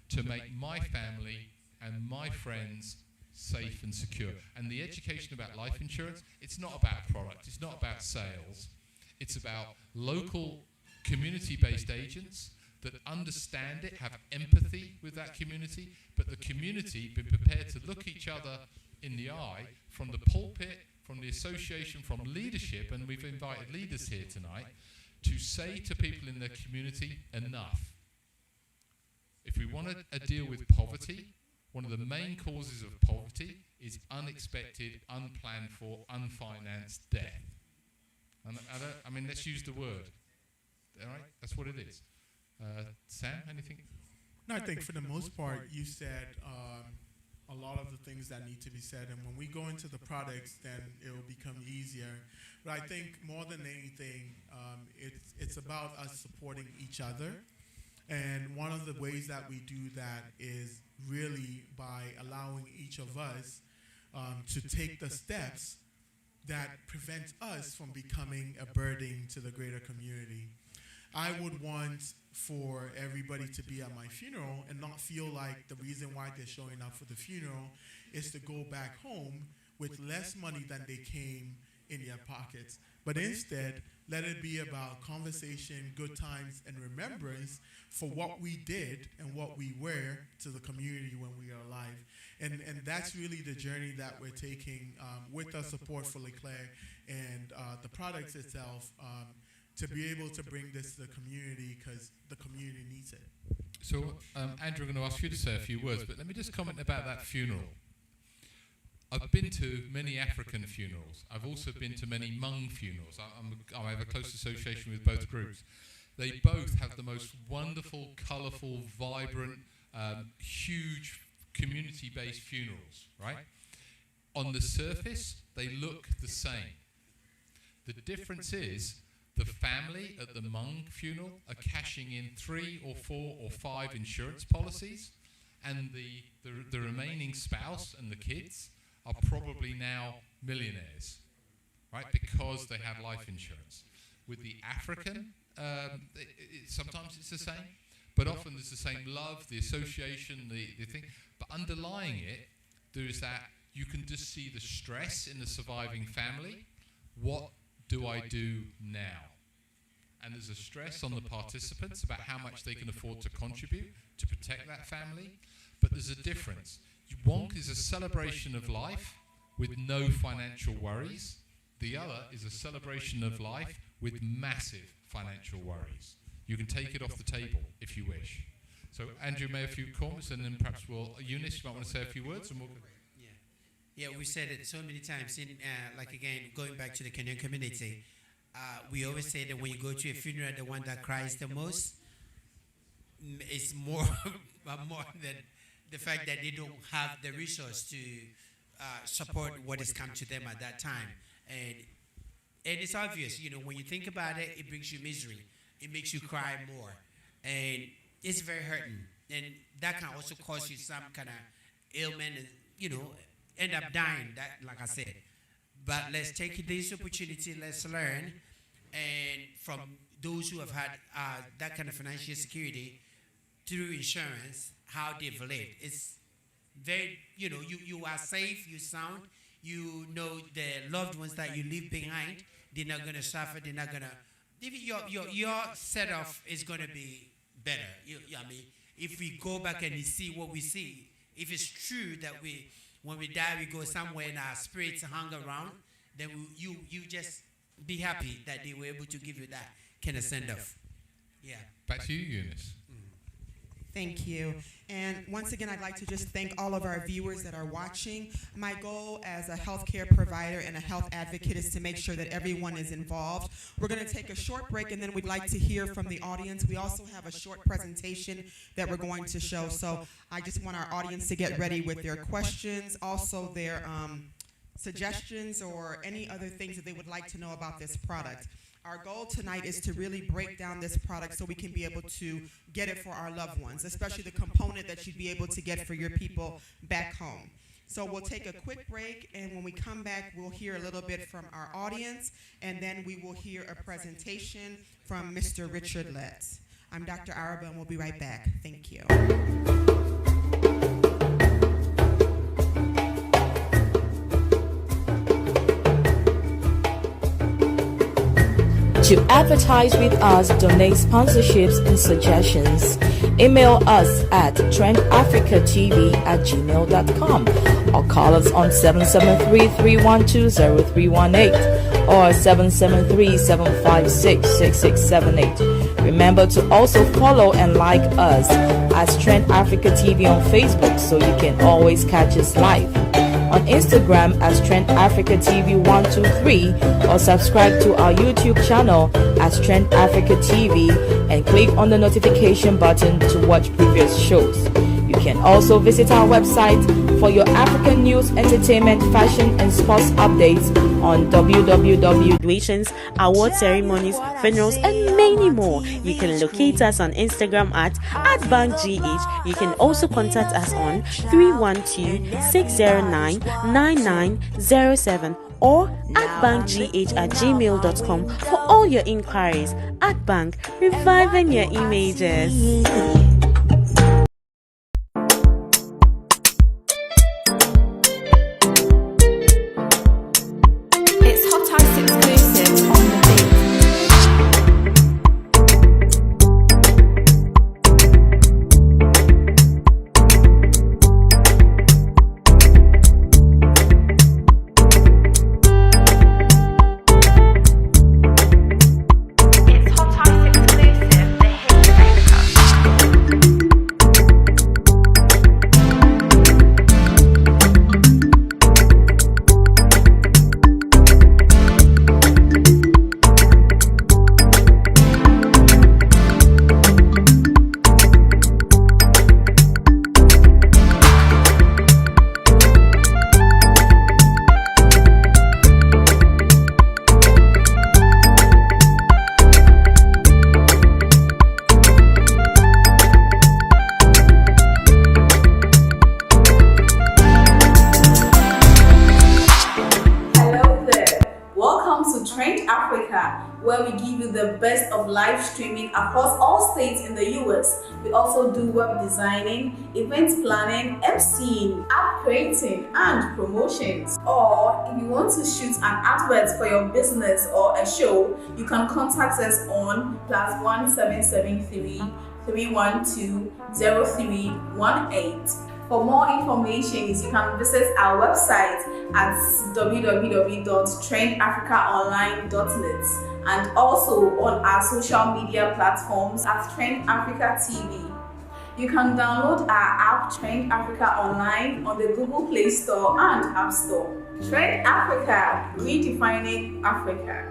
to make my family and my friends safe and secure? And the education about life insurance, it's not about product, it's not about sales. It's about local community-based agents that understand it, have empathy with that community, but the community be prepared to look each other in the eye from the pulpit, from the association, from leadership, and we've invited leaders here tonight, to say to people in their community, enough. If we want to deal with poverty, one of the main causes of poverty is unexpected, unplanned for, unfinanced death. And let's use the word. All right? That's what it is. Sam, anything? No, I think for the most part, you said a lot of the things that need to be said. And when we go into the products, then it will become easier. But I think more than anything, it's about us supporting each other. And one of the ways that we do that is really by allowing each of us to take the steps that prevent us from becoming a burden to the greater community. I would want for everybody to be at my funeral and not feel like the reason why they're showing up for the funeral is to go back home with less money than they came in their pockets. But instead, let it be about conversation, good times, and remembrance for what we did and what we were to the community when we are alive. And that's really the journey that we're taking with our support for Leclerc and the products itself, to be able to bring this to the community because the community needs it. So, Andrew, I'm going to ask you to say a few words, but let me just comment about that funeral. I've been to many African funerals. I've also been to many Hmong funerals. I have a close association with both groups. They both have the most wonderful, colourful, vibrant, huge community-based funerals, right? On the surface, they look the same. The difference is the family at the Mung funeral are cashing in 3 or 4 or 5 insurance policies, and the remaining spouse and the kids are probably now millionaires, right? Because they have life insurance. With the African, sometimes it's the same, but often there's the same love, the association, the thing. But underlying it, there is that you can just see the stress in the surviving family. What do I do now? And there's a stress on the participants about how much they can afford to contribute to protect that family. But there's a difference. One is a celebration of life with no financial worries. The other is a celebration of life with massive financial worries. You can take it off the table if you wish. So Andrew, may a few comments, and then perhaps Eunice, you might want to say a few words. And we'll Yeah, we said it so many times. Like again, going back to the Kenyan community, we always say that when you go to a funeral, the one that cries the most is more than the fact that they don't have the resource to support what has come to them at that time. And it's obvious, when you think about it, it brings you misery. It makes you cry more. And it's very hurting. And that can also cause you some kind of ailment and, end up dying, that, like I said. But let's take this opportunity, let's learn. And from those who have had that kind of financial security through insurance, how they've lived. It's very, you are safe, you sound, you know the loved ones that you leave behind, they're not going to suffer, they're not going to, your set-off is going to be better. I mean, if we go back and we see what we see, if it's true that when we die, we go somewhere and our spirits hang around, then you just be happy that they were able to give you that kind of send-off. Yeah. Back to you, Eunice. Thank you. And once again, I'd like to just thank all of our viewers that are watching. My goal as a healthcare provider and a health advocate is to make sure that everyone is involved. We're going to take a short break, and then we'd like to hear from the audience. We also have a short presentation that we're going to show. So I just want our audience to get ready with their questions, also their suggestions or any other things that they would like to know about this product. Our goal tonight is to really break down this product so we can be able to get it for our loved ones, especially the component that you'd be able to get for your people back home. So we'll take a quick break, and when we come back, we'll hear a little bit from our audience, and then we will hear a presentation from Mr. Richard Letts. I'm Dr. Araba, and we'll be right back. Thank you. To advertise with us, donate sponsorships and suggestions, email us at trendafricatv@gmail.com or call us on 773-312-0318 or 773-756-6678. Remember to also follow and like us as Trend Africa TV on Facebook so you can always catch us live. On Instagram as Trend Africa TV 123 or subscribe to our YouTube channel as Trend Africa TV and click on the notification button to watch previous shows. You can also visit our website for your African news, entertainment, fashion, and sports updates on graduations, award ceremonies, funerals, and many more. You can locate us on Instagram at @BankGH. You can also contact us on 312-609-9907 or @bankgh@gmail.com for all your inquiries. At Bank, reviving your images. It's Hot Ice exclusive, the hit Mexico. years of live streaming across all states in the US. We also do web designing, event planning, MCing, app creating, and promotions. Or if you want to shoot an advert for your business or a show, you can contact us on +1 773 312 0318. For more information, you can visit our website at www.trendafricaonline.net and also on our social media platforms at Trend Africa TV. You can download our app Trend Africa Online on the Google Play Store and App Store. Trend Africa, redefining Africa.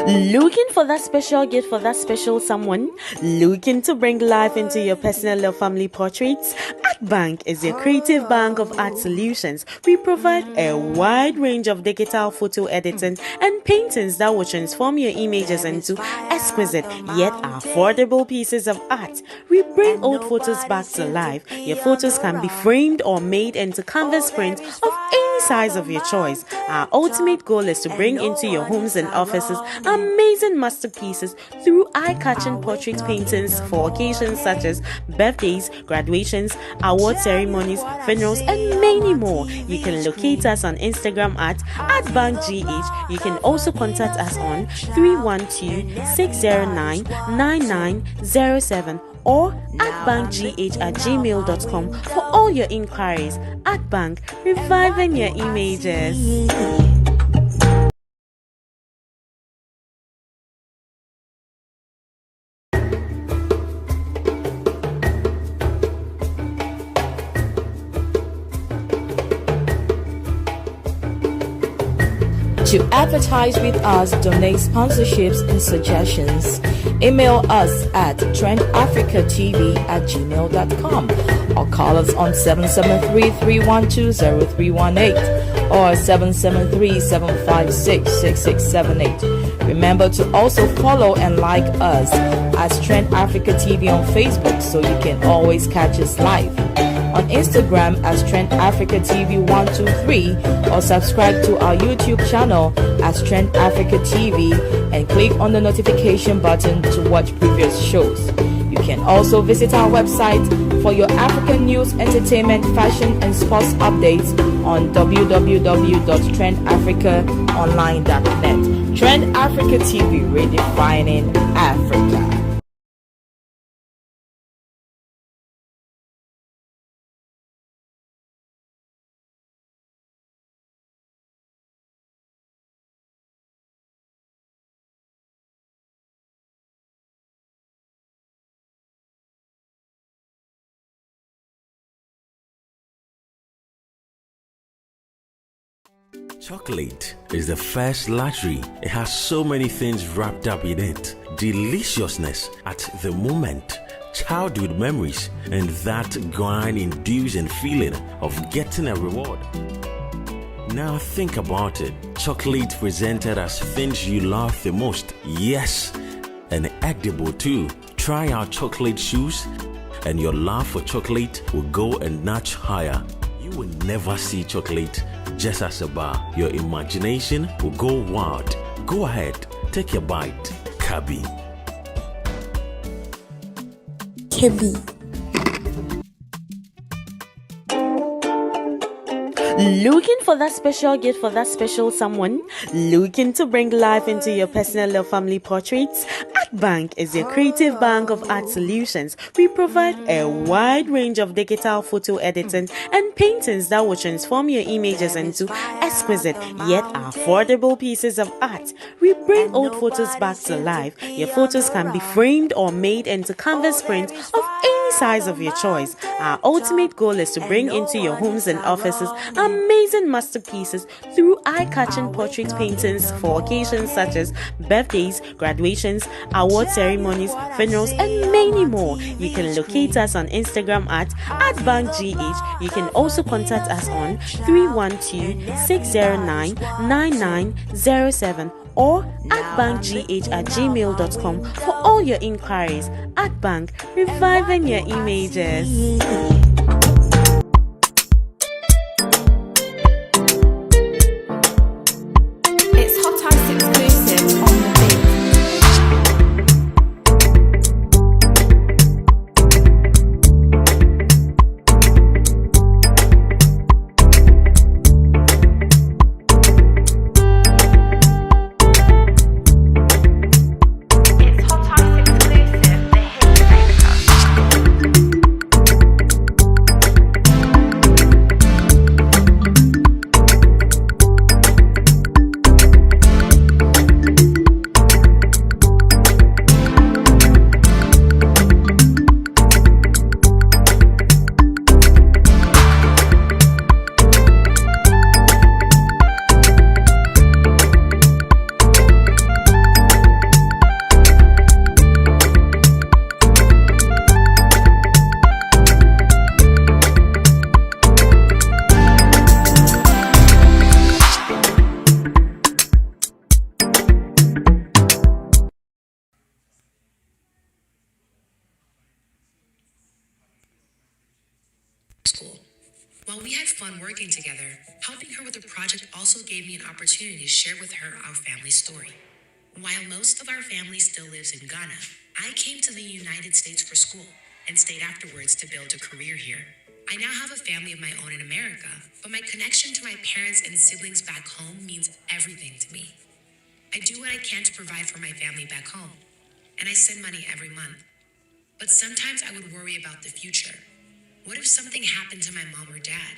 Looking for that special gift for that special someone? Looking to bring life into your personal or family portraits? Bank is your creative bank of art solutions. We provide a wide range of digital photo editing and paintings that will transform your images into exquisite yet affordable pieces of art. We bring old photos back to life. Your photos can be framed or made into canvas prints of any size of your choice. Our ultimate goal is to bring into your homes and offices amazing masterpieces through eye-catching portrait paintings for occasions such as birthdays, graduations, award ceremonies, funerals, and many more. You can locate us on Instagram at @bankgh. You can also contact us on 312-609-9907 or @bankgh@gmail.com for all your inquiries. At Bank, reviving your images. To advertise with us, donate sponsorships and suggestions, email us at trendafricatv@gmail.com or call us on 773-312-0318 or 773-756-6678. Remember to also follow and like us as Trend Africa TV on Facebook so you can always catch us live. On Instagram as Trend Africa TV 123 or subscribe to our YouTube channel as Trend Africa TV and click on the notification button to watch previous shows. You can also visit our website for your African news, entertainment, fashion, and sports updates on www.trendafricaonline.net. Trend Africa TV, redefining Africa. Chocolate is the first luxury. It has so many things wrapped up in it. Deliciousness at the moment, childhood memories, and that grind-inducing feeling of getting a reward. Now think about it. Chocolate presented as things you love the most. Yes, and edible too. Try our chocolate shoes and your love for chocolate will go a notch higher. You will never see chocolate just as a bar. Your imagination will go wild. Go ahead, take a bite. Kabi. Looking for that special gift for that special someone? Looking to bring life into your personal or family portraits? Bank is your creative bank of art solutions. We provide a wide range of digital photo editing and paintings that will transform your images into exquisite yet affordable pieces of art. We bring old photos back to life. Your photos can be framed or made into canvas prints of any size of your choice. Our ultimate goal is to bring into your homes and offices amazing masterpieces through eye-catching portrait paintings for occasions such as birthdays, graduations, award ceremonies, funerals, and many more. You can locate us on Instagram at @bankgh. You can also contact us on 312-609-9907 or @bankgh@gmail.com for all your inquiries. At Bank, reviving your images. It's Hot Ice exclusive on the beat. While we had fun working together, helping her with the project also gave me an opportunity to share with her our family story. While most of our family still lives in Ghana, I came to the United States for school and stayed afterwards to build a career here. I now have a family of my own in America, but my connection to my parents and siblings back home means everything to me. I do what I can to provide for my family back home, and I send money every month. But sometimes I would worry about the future. What if something happened to my mom or dad?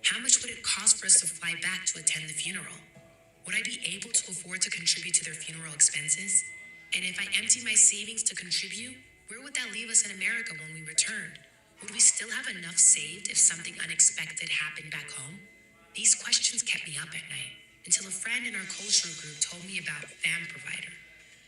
How much would it cost for us to fly back to attend the funeral? Would I be able to afford to contribute to their funeral expenses? And if I empty my savings to contribute, where would that leave us in America when we returned? Would we still have enough saved if something unexpected happened back home? These questions kept me up at night until a friend in our cultural group told me about Fam Provider.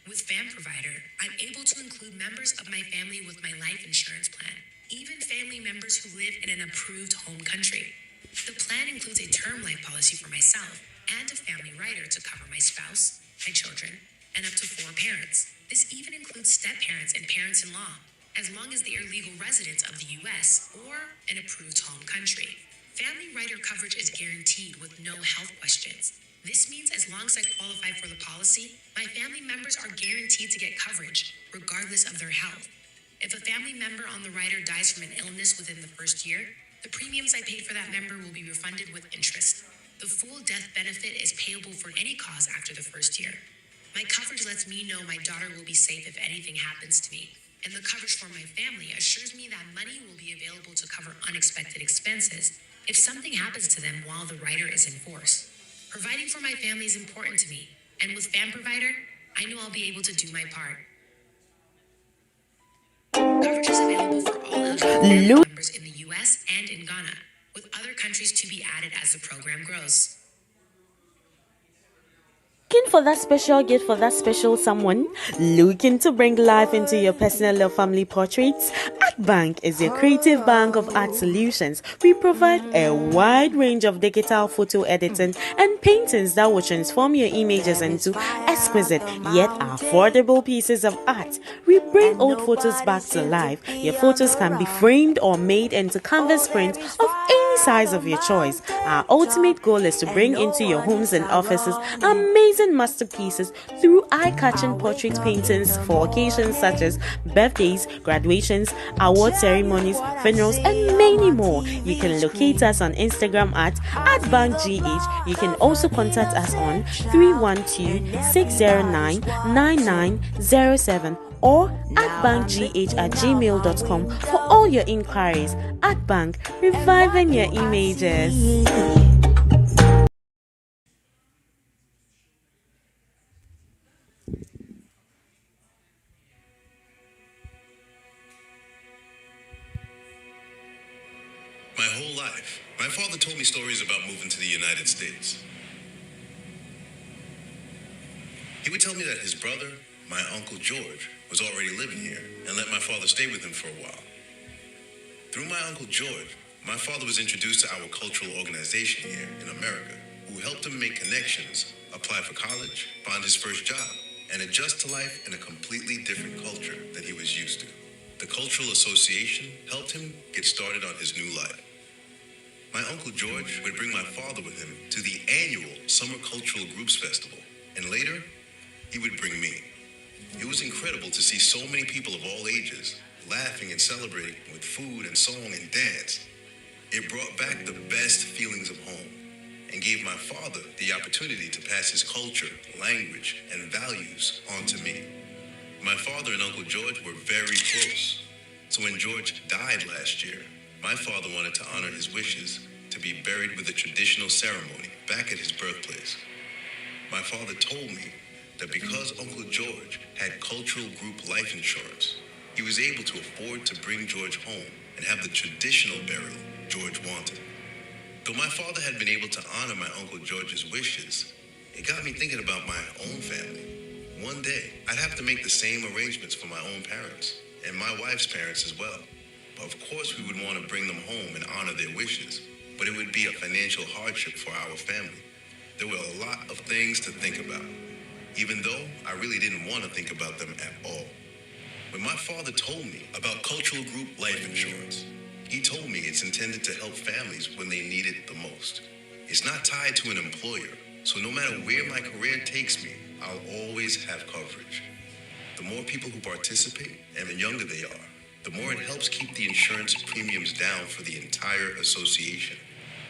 With Fam Provider, I'm able to include members of my family with my life insurance plan, even family members who live in an approved home country. The plan includes a term life policy for myself and a family rider to cover my spouse, my children, and up to 4 parents. This even includes step-parents and parents-in-law, as long as they are legal residents of the U.S. or an approved home country. Family rider coverage is guaranteed with no health questions. This means as long as I qualify for the policy, my family members are guaranteed to get coverage, regardless of their health. If a family member on the rider dies from an illness within the first year, the premiums I paid for that member will be refunded with interest. The full death benefit is payable for any cause after the first year. My coverage lets me know my daughter will be safe if anything happens to me, and the coverage for my family assures me that money will be available to cover unexpected expenses if something happens to them while the rider is in force. Providing for my family is important to me, and with Fam Provider, I know I'll be able to do my part. Coverage is available for all eligible family members in the U.S. and in Ghana, with other countries to be added as the program grows. Looking for that special gift for that special someone? Looking to bring life into your personal or family portraits? Bank is your creative bank of art solutions. We provide a wide range of digital photo editing and paintings that will transform your images into exquisite yet affordable pieces of art. We bring old photos back to life. Your photos can be framed or made into canvas prints of any size of your choice. Our ultimate goal is to bring into your homes and offices amazing masterpieces through eye-catching portrait paintings for occasions such as birthdays, graduations, award ceremonies, funerals, and many more. You can locate us on Instagram at @bankgh. You can also contact us on 312-609-9907 or @bankgh@gmail.com for all your inquiries. At Bank, reviving your images. My whole life, my father told me stories about moving to the United States. He would tell me that his brother, my Uncle George, was already living here and let my father stay with him for a while. Through my Uncle George, my father was introduced to our cultural organization here in America, who helped him make connections, apply for college, find his first job, and adjust to life in a completely different culture than he was used to. The Cultural Association helped him get started on his new life. My Uncle George would bring my father with him to the annual Summer Cultural Groups Festival, and later, he would bring me. It was incredible to see so many people of all ages laughing and celebrating with food and song and dance. It brought back the best feelings of home and gave my father the opportunity to pass his culture, language, and values on to me. My father and Uncle George were very close, so when George died last year, my father wanted to honor his wishes to be buried with a traditional ceremony back at his birthplace. My father told me that because Uncle George had cultural group life insurance, he was able to afford to bring George home and have the traditional burial George wanted. Though my father had been able to honor my Uncle George's wishes, it got me thinking about my own family. One day, I'd have to make the same arrangements for my own parents and my wife's parents as well. Of course, we would want to bring them home and honor their wishes, but it would be a financial hardship for our family. There were a lot of things to think about, even though I really didn't want to think about them at all. When my father told me about cultural group life insurance, He told me it's intended to help families when they need it the most. It's not tied to an employer, so no matter where my career takes me, I'll always have coverage. The more people who participate and the younger they are, the more it helps keep the insurance premiums down for the entire association.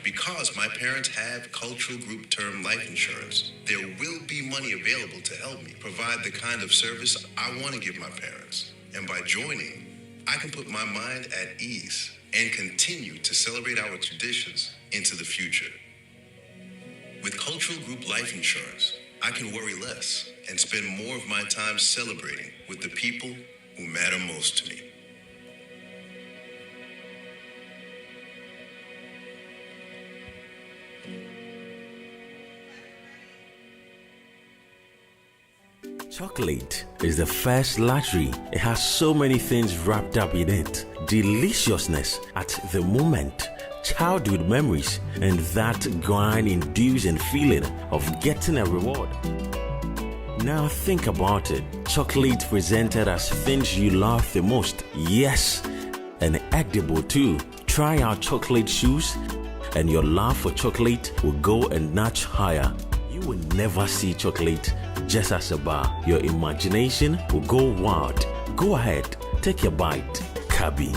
Because my parents have cultural group term life insurance, there will be money available to help me provide the kind of service I want to give my parents. And by joining, I can put my mind at ease and continue to celebrate our traditions into the future. With cultural group life insurance, I can worry less and spend more of my time celebrating with the people who matter most to me. Chocolate is the first luxury. It has so many things wrapped up in it. Deliciousness at the moment, childhood memories, and that grind-inducing feeling of getting a reward. Now think about it. Chocolate presented as things you love the most. Yes, and edible too. Try our chocolate shoes and your love for chocolate will go a notch higher. You will never see chocolate just as a bar. Your imagination will go wild. Go ahead, take a bite. Kabi.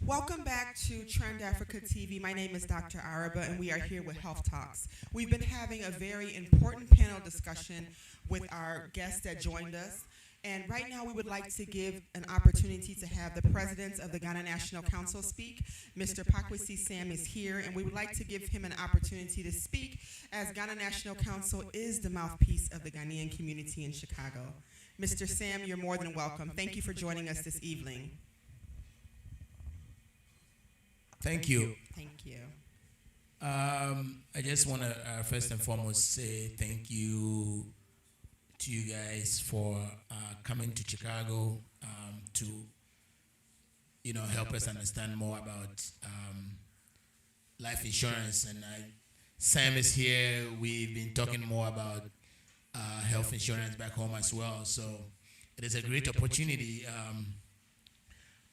Welcome back to Trend Africa TV. My name is Dr. Araba, and we are here with Health Talks. We've been having a very important panel discussion with our guests that joined us. And right now, we would like to give an opportunity to have the president of the Ghana National Council speak. Mr. Pakwesi Sam is here, and we would like to give him an opportunity to speak, as Ghana National Council is the mouthpiece of the Ghanaian community in Chicago. Mr. Sam, you're more than welcome. Thank you for joining us this evening. Thank you. Thank you. I just want to first and foremost say thank you to you guys for coming to Chicago to, help us understand more about life insurance. And Sam is here. We've been talking more about health insurance back home as well. So it is a great opportunity.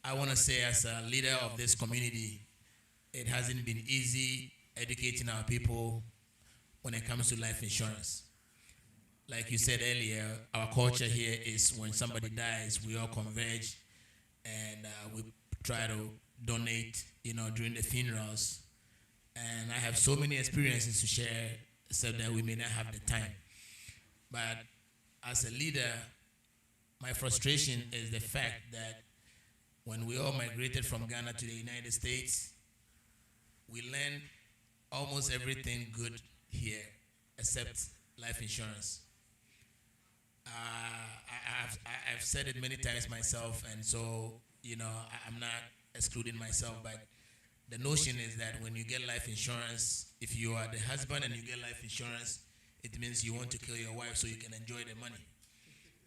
I want to say, as a leader of this community, it hasn't been easy educating our people when it comes to life insurance. Like you said earlier, our culture here is when somebody dies, we all converge and we try to donate, during the funerals. And I have so many experiences to share, except that we may not have the time. But as a leader, my frustration is the fact that when we all migrated from Ghana to the United States, we learned almost everything good here except life insurance. I've said it many times myself, and so, I'm not excluding myself, but the notion is that when you get life insurance, if you are the husband and you get life insurance, it means you want to kill your wife so you can enjoy the money.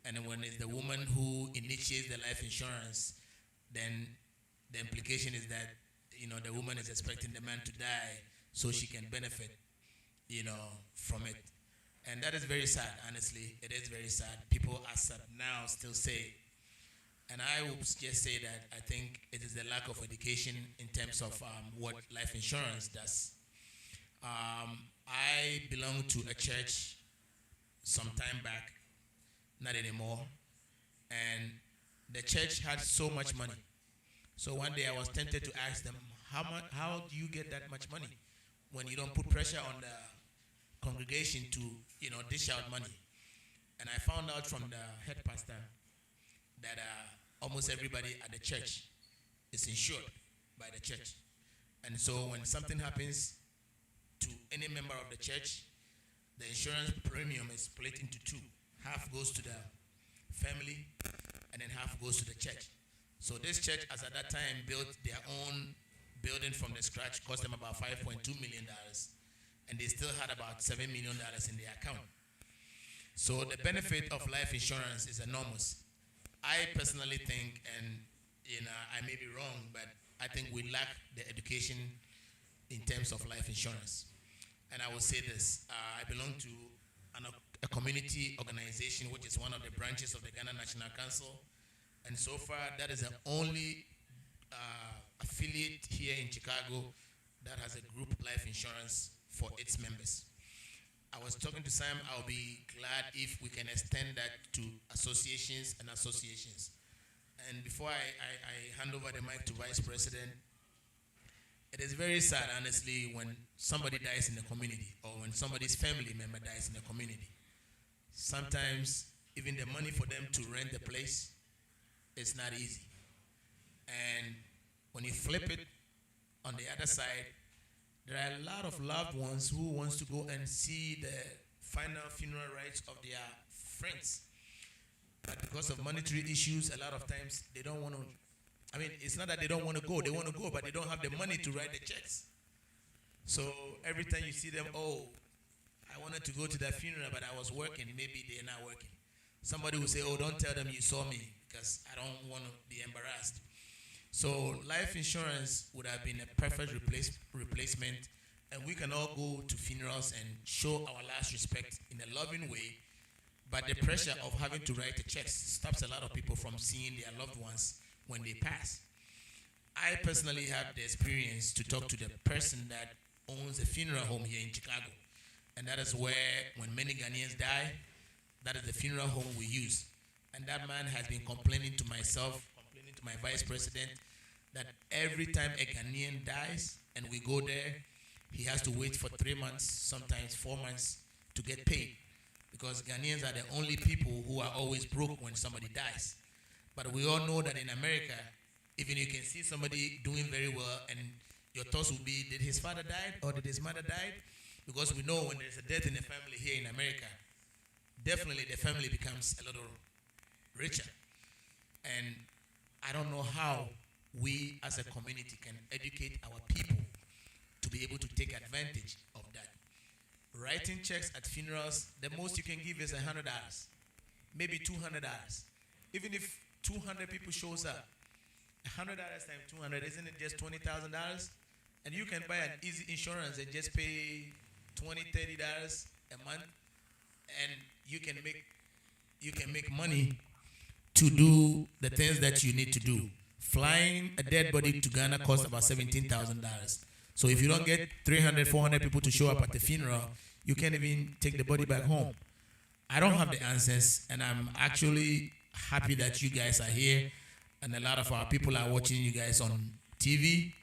And then when it's the woman who initiates the life insurance, then the implication is that, the woman is expecting the man to die so she can benefit, from it. And that is very sad, honestly. It is very sad. People as of now still say it. And I will just say that I think it is the lack of education in terms of what life insurance does. I belong to a church some time back, not anymore. And the church had so much money. So one day I was tempted to ask them, how do you get that much money when you don't put pressure on the congregation to, dish out money? And I found out from the head pastor that almost everybody at the church is insured by the church. And so when something happens to any member of the church, the insurance premium is split into two. Half goes to the family, and then half goes to the church. So this church, as at that time, built their own building from the scratch, cost them about $5.2 million, and they still had about $7 million in their account. So the benefit of life insurance is enormous. I personally think, and I may be wrong, but I think we lack the education, in terms of life insurance. And I will say this, I belong to a community organization, which is one of the branches of the Ghana National Council. And so far, that is the only affiliate here in Chicago that has a group life insurance for its members. I was talking to Sam, I'll be glad if we can extend that to associations and associations. And before I hand over the mic to Vice President, it is very sad, honestly, when somebody dies in the community or when somebody's family member dies in the community. Sometimes even the money for them to rent the place is not easy. And when you flip it on the other side, there are a lot of loved ones who wants to go and see the final funeral rites of their friends. But because of monetary issues, a lot of times they don't want to. I mean, it's not that they don't want to go. They want to go, but they don't have the money to write the checks. So every time you see them, oh, I wanted to go to that funeral, but I was working. Maybe they're not working. Somebody will say, oh, don't tell them you saw me because I don't want to be embarrassed. So life insurance would have been a perfect replacement, and we can all go to funerals and show our last respect in a loving way. But the pressure of having to write the checks stops a lot of people from seeing their loved ones when they pass. I personally have the experience to talk to the person that owns a funeral home here in Chicago. And that is where, when many Ghanaians die, that is the funeral home we use. And that man has been complaining to myself, complaining to my vice president, that every time a Ghanaian dies and we go there, he has to wait for 3 months, sometimes 4 months, to get paid. Because Ghanaians are the only people who are always broke when somebody dies. But we all know that in America, even you can see somebody doing very well and your thoughts will be, did his father die or did his mother die? Because we know when there's a death in the family here in America, definitely the family becomes a little richer. And I don't know how we as a community can educate our people to be able to take advantage of that. Writing checks at funerals, the most you can give is $100, maybe $200. Even if 200 people shows up, $100 times 200, isn't it just $20,000? And you can buy an easy insurance and just pay $20, $30 a month, and you can make money to do the things that you need to do. Flying a dead body to Ghana costs about $17,000. So if you don't get 300, 400 people to show up at the funeral, you can't even take the body back home. I don't have the answers, and I'm actually happy that you guys are here, and a lot of our people are watching you guys on TV.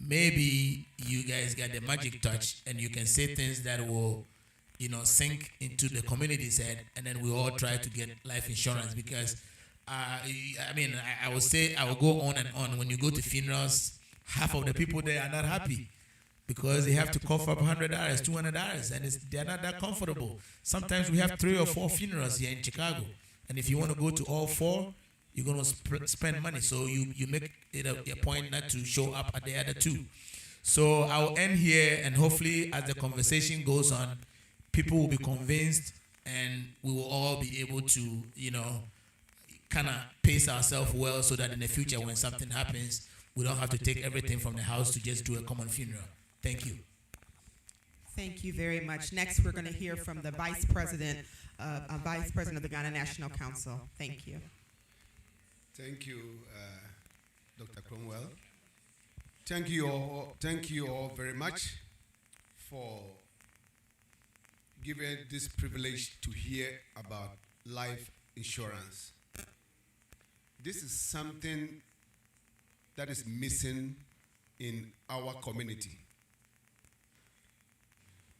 Maybe you guys got the magic touch, and you can say things that will, sink into the community's head, and then we all try to get life insurance. Because, I would say, I will go on and on. When you go to funerals, half of the people there are not happy because they have to cough up $100, $200, and they're not that comfortable. Sometimes we have 3 or 4 funerals here in Chicago, and if you want to go to all 4, you're going to spend money. So you make it a point not to show up at the other 2. So I'll end here, and hopefully as the conversation goes on, people will be convinced, and we will all be able to, kind of pace ourselves well so that in the future when something happens, we don't have to take everything from the house to just do a common funeral. Thank you. Thank you very much. Next, we're going to hear from the Vice President of the Ghana National Council. Thank you. Thank you, Dr. Cromwell. Thank you all very much for giving this privilege to hear about life insurance. This is something that is missing in our community.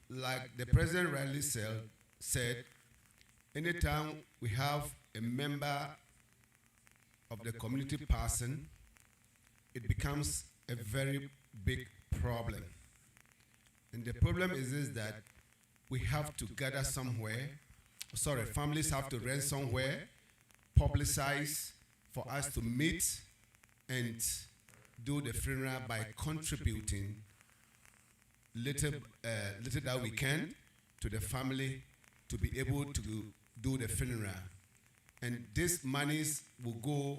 Like the President rightly said, anytime we have a member of the community person, it becomes a very big problem. And the problem is that we have to gather somewhere, families have to rent somewhere, publicize for us to meet and do the funeral by contributing little that we can to the family to be able to do the funeral. And these monies will go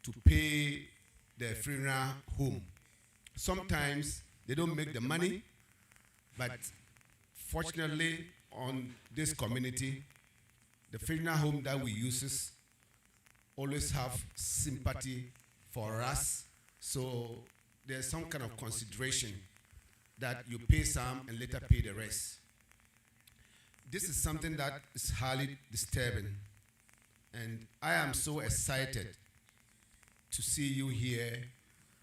to pay the funeral home. Sometimes They don't make the money, but fortunately on this community, the funeral home that we use always have sympathy for us. So there's some kind of consideration that you pay some and later pay the rest. This is something that is highly disturbing. And I am so excited to see you here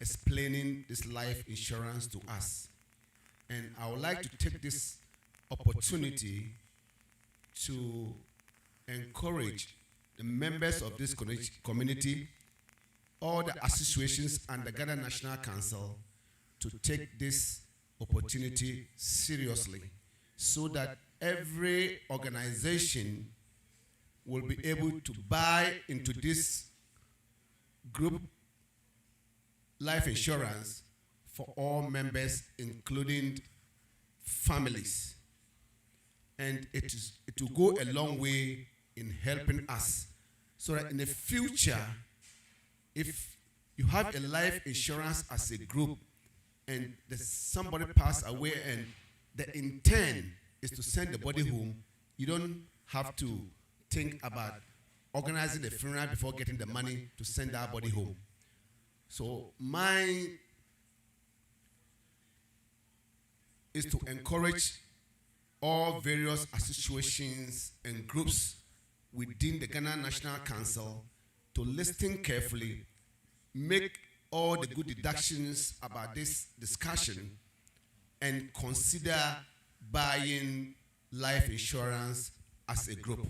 explaining this life insurance to us. And I would like to take this opportunity to encourage the members of this community, all the associations and the Ghana National Council to take this opportunity seriously so that every organization will be able to buy into this group life insurance for all members, including families. And it will go a long way in helping us so that in the future, if you have a life insurance as a group and somebody pass away and the intent is to send the body home, you don't have to think about organizing the funeral before getting the money to send our body home. So mine is to encourage all various associations and groups within the Ghana National Council to listen carefully, make all the good deductions about this discussion, and consider buying life insurance as a group.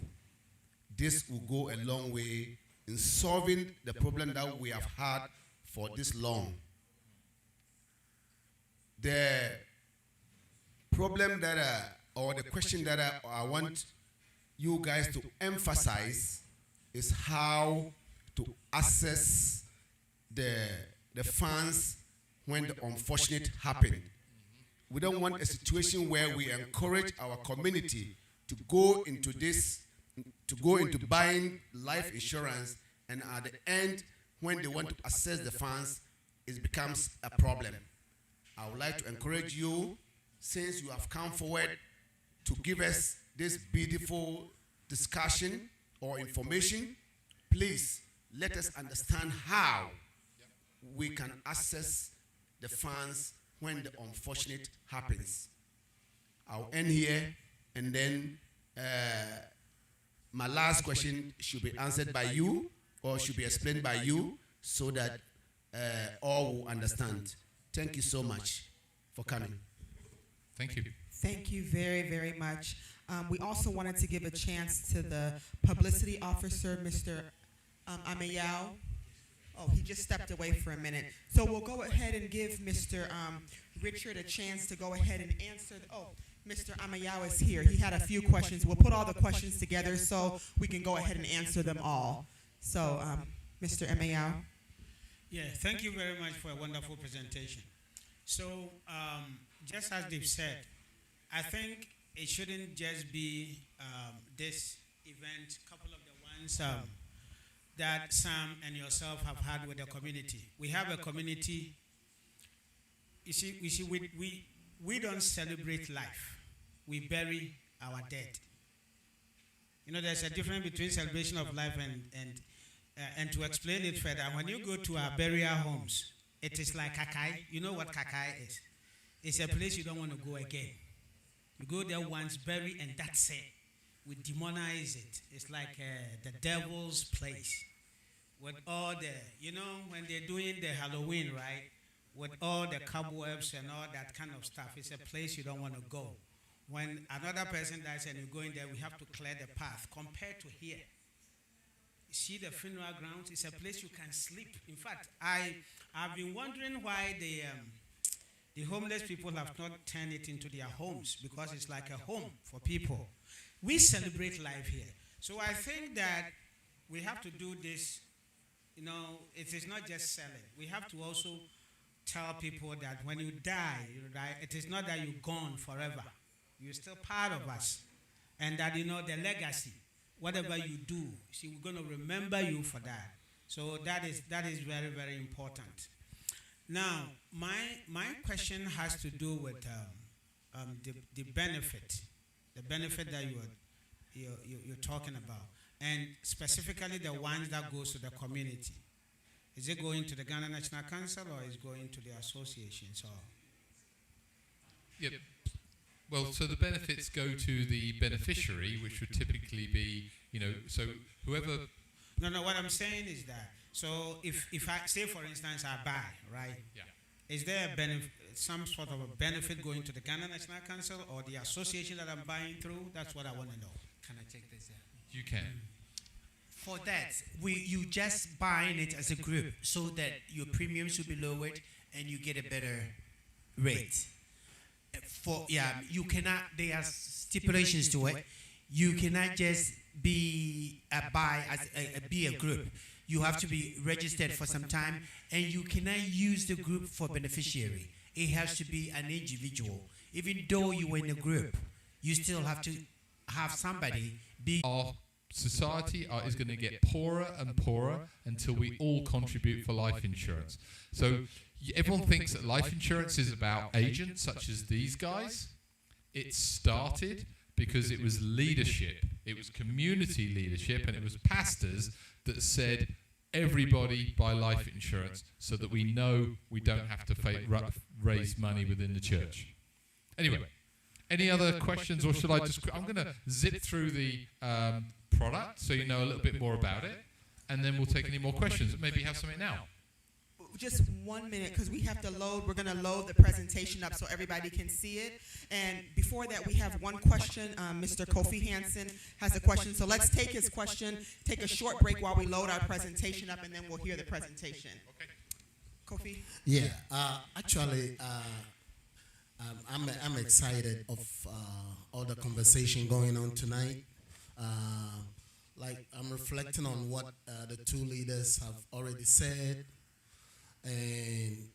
This will go a long way in solving the problem that we have had for this long. The problem that, or the question that I want you guys to emphasize is how to access the funds when the unfortunate happen. We don't want a situation where we encourage our community to go into this, to go into buying life insurance, and at the end, when they want to access the funds, it becomes a problem. I would like to encourage you, since you have come forward to give us this beautiful discussion or information, please let us understand how we can access the funds when the unfortunate happens. I'll end here, and then my last question should be answered by you or should be explained by you so that all will understand. Thank you so much for coming. Thank you. Thank you very, very much. We also wanted to give a chance to the publicity officer, Mr. Amayao. Oh, he just stepped away for a minute. So we'll go ahead and give Mr. Richard a chance to go ahead and answer. Mr. Amayao is here. He had a few questions. We'll put all the questions together so we can go ahead and answer them all. So, Mr. Amayao. Yeah, thank you very much for a wonderful presentation. So, just as they've said, I think it shouldn't just be this event, couple of the ones that Sam and yourself have had with the community. We have a community. You see, we don't celebrate life. We bury our dead. You know, there's a difference between celebration of life and to explain it further, when you go to our burial homes, it is like Kakai. You know what Kakai is? It's a place you don't want to go again. You go there once, bury, and that's it. We demonize it. It's like the devil's place. With all the, you know, when they're doing the Halloween, right? With all the cobwebs and all that kind of stuff. It's a place you don't want to go. When another person dies and you go in there, we have to clear the path. Compared to here, you see the funeral grounds, it's a place you can sleep. In fact, I've been wondering why the homeless people have not turned it into their homes, because it's like a home for people. We celebrate life here. So I think that we have to do this, you know, it is not just selling. We have to also tell people that when you die, it is not that you're gone forever. You're still part of us. And that, you know, the legacy, whatever you do, see, we're going to remember you for that. So that is very, very important. Now, my question has to do with the benefit that you're talking about, and specifically the ones that goes to the community. Is it going to the Ghana National Council or is it going to the associations? Or? Yep. Well, so the benefits go to the beneficiary, which would typically be, so whoever. No. What I'm saying is that, so if I say, for instance, I buy, right? Yeah. Is there a benefit, some sort of a benefit going to the Ghana National Council or the association that I'm buying through? That's what I want to know. Can I take this? You can. For that, you just buying it as a group so that your premiums will be lowered and you get a better rate. You cannot. There are stipulations to it. You cannot just be be a group. You have to be registered for some time, and you cannot use the group for beneficiary. It has to be an individual. Even though you were in a group, you still have to have somebody be. Our society is going to get poorer and poorer until we all contribute for life insurance. So everyone thinks that life insurance is about agents such as these guys. It started because it was leadership. It was community leadership, and it was pastors that said, everybody buy life insurance so that we know we don't have to raise money within the church. Anyway, any other questions, or should I just... I'm going to zip through the product so you know a little bit more about it, and then we'll take any more questions. Maybe you have something now. Just 1 minute, because we have to load. We're going to load the presentation up so everybody can see it. And before that, we have one question. Mr. Kofi Hansen has a question. So let's take his question, take a short break while we load our presentation up, and then we'll hear the presentation. Okay. Kofi? Yeah, actually, I'm excited of all the conversation going on tonight. Like, I'm reflecting on what the two leaders have already said. And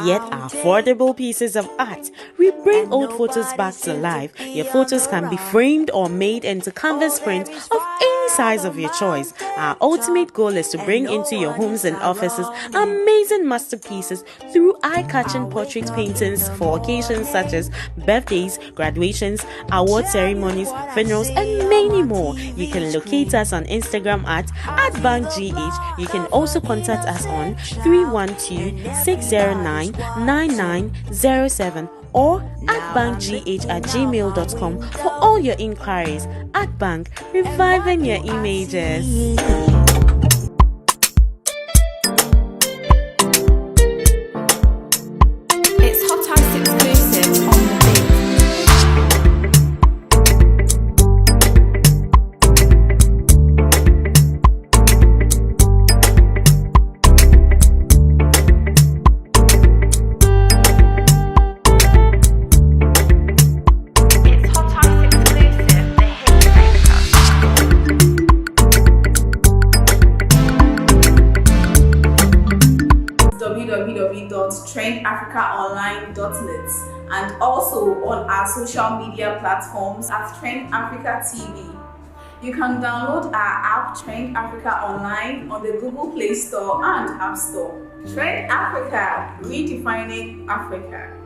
Yet affordable pieces of art. We bring old photos back to life. Your photos can be framed or made into canvas prints of any size of your choice. Our ultimate goal is to bring into your homes and offices amazing masterpieces through eye-catching portrait paintings for occasions such as birthdays, graduations, award ceremonies, funerals, and many more. You can locate us on Instagram at @BankGH. You can also contact us on 312-609-9907 or @bankgh@gmail.com for all your inquiries. At Bank, reviving your images. It's Hot Ice exclusive on the beat. www.trendafricaonline.net and also on our social media platforms at Trend Africa TV. You can download our app Trend Africa Online on the Google Play Store and App Store. Trend Africa, redefining Africa.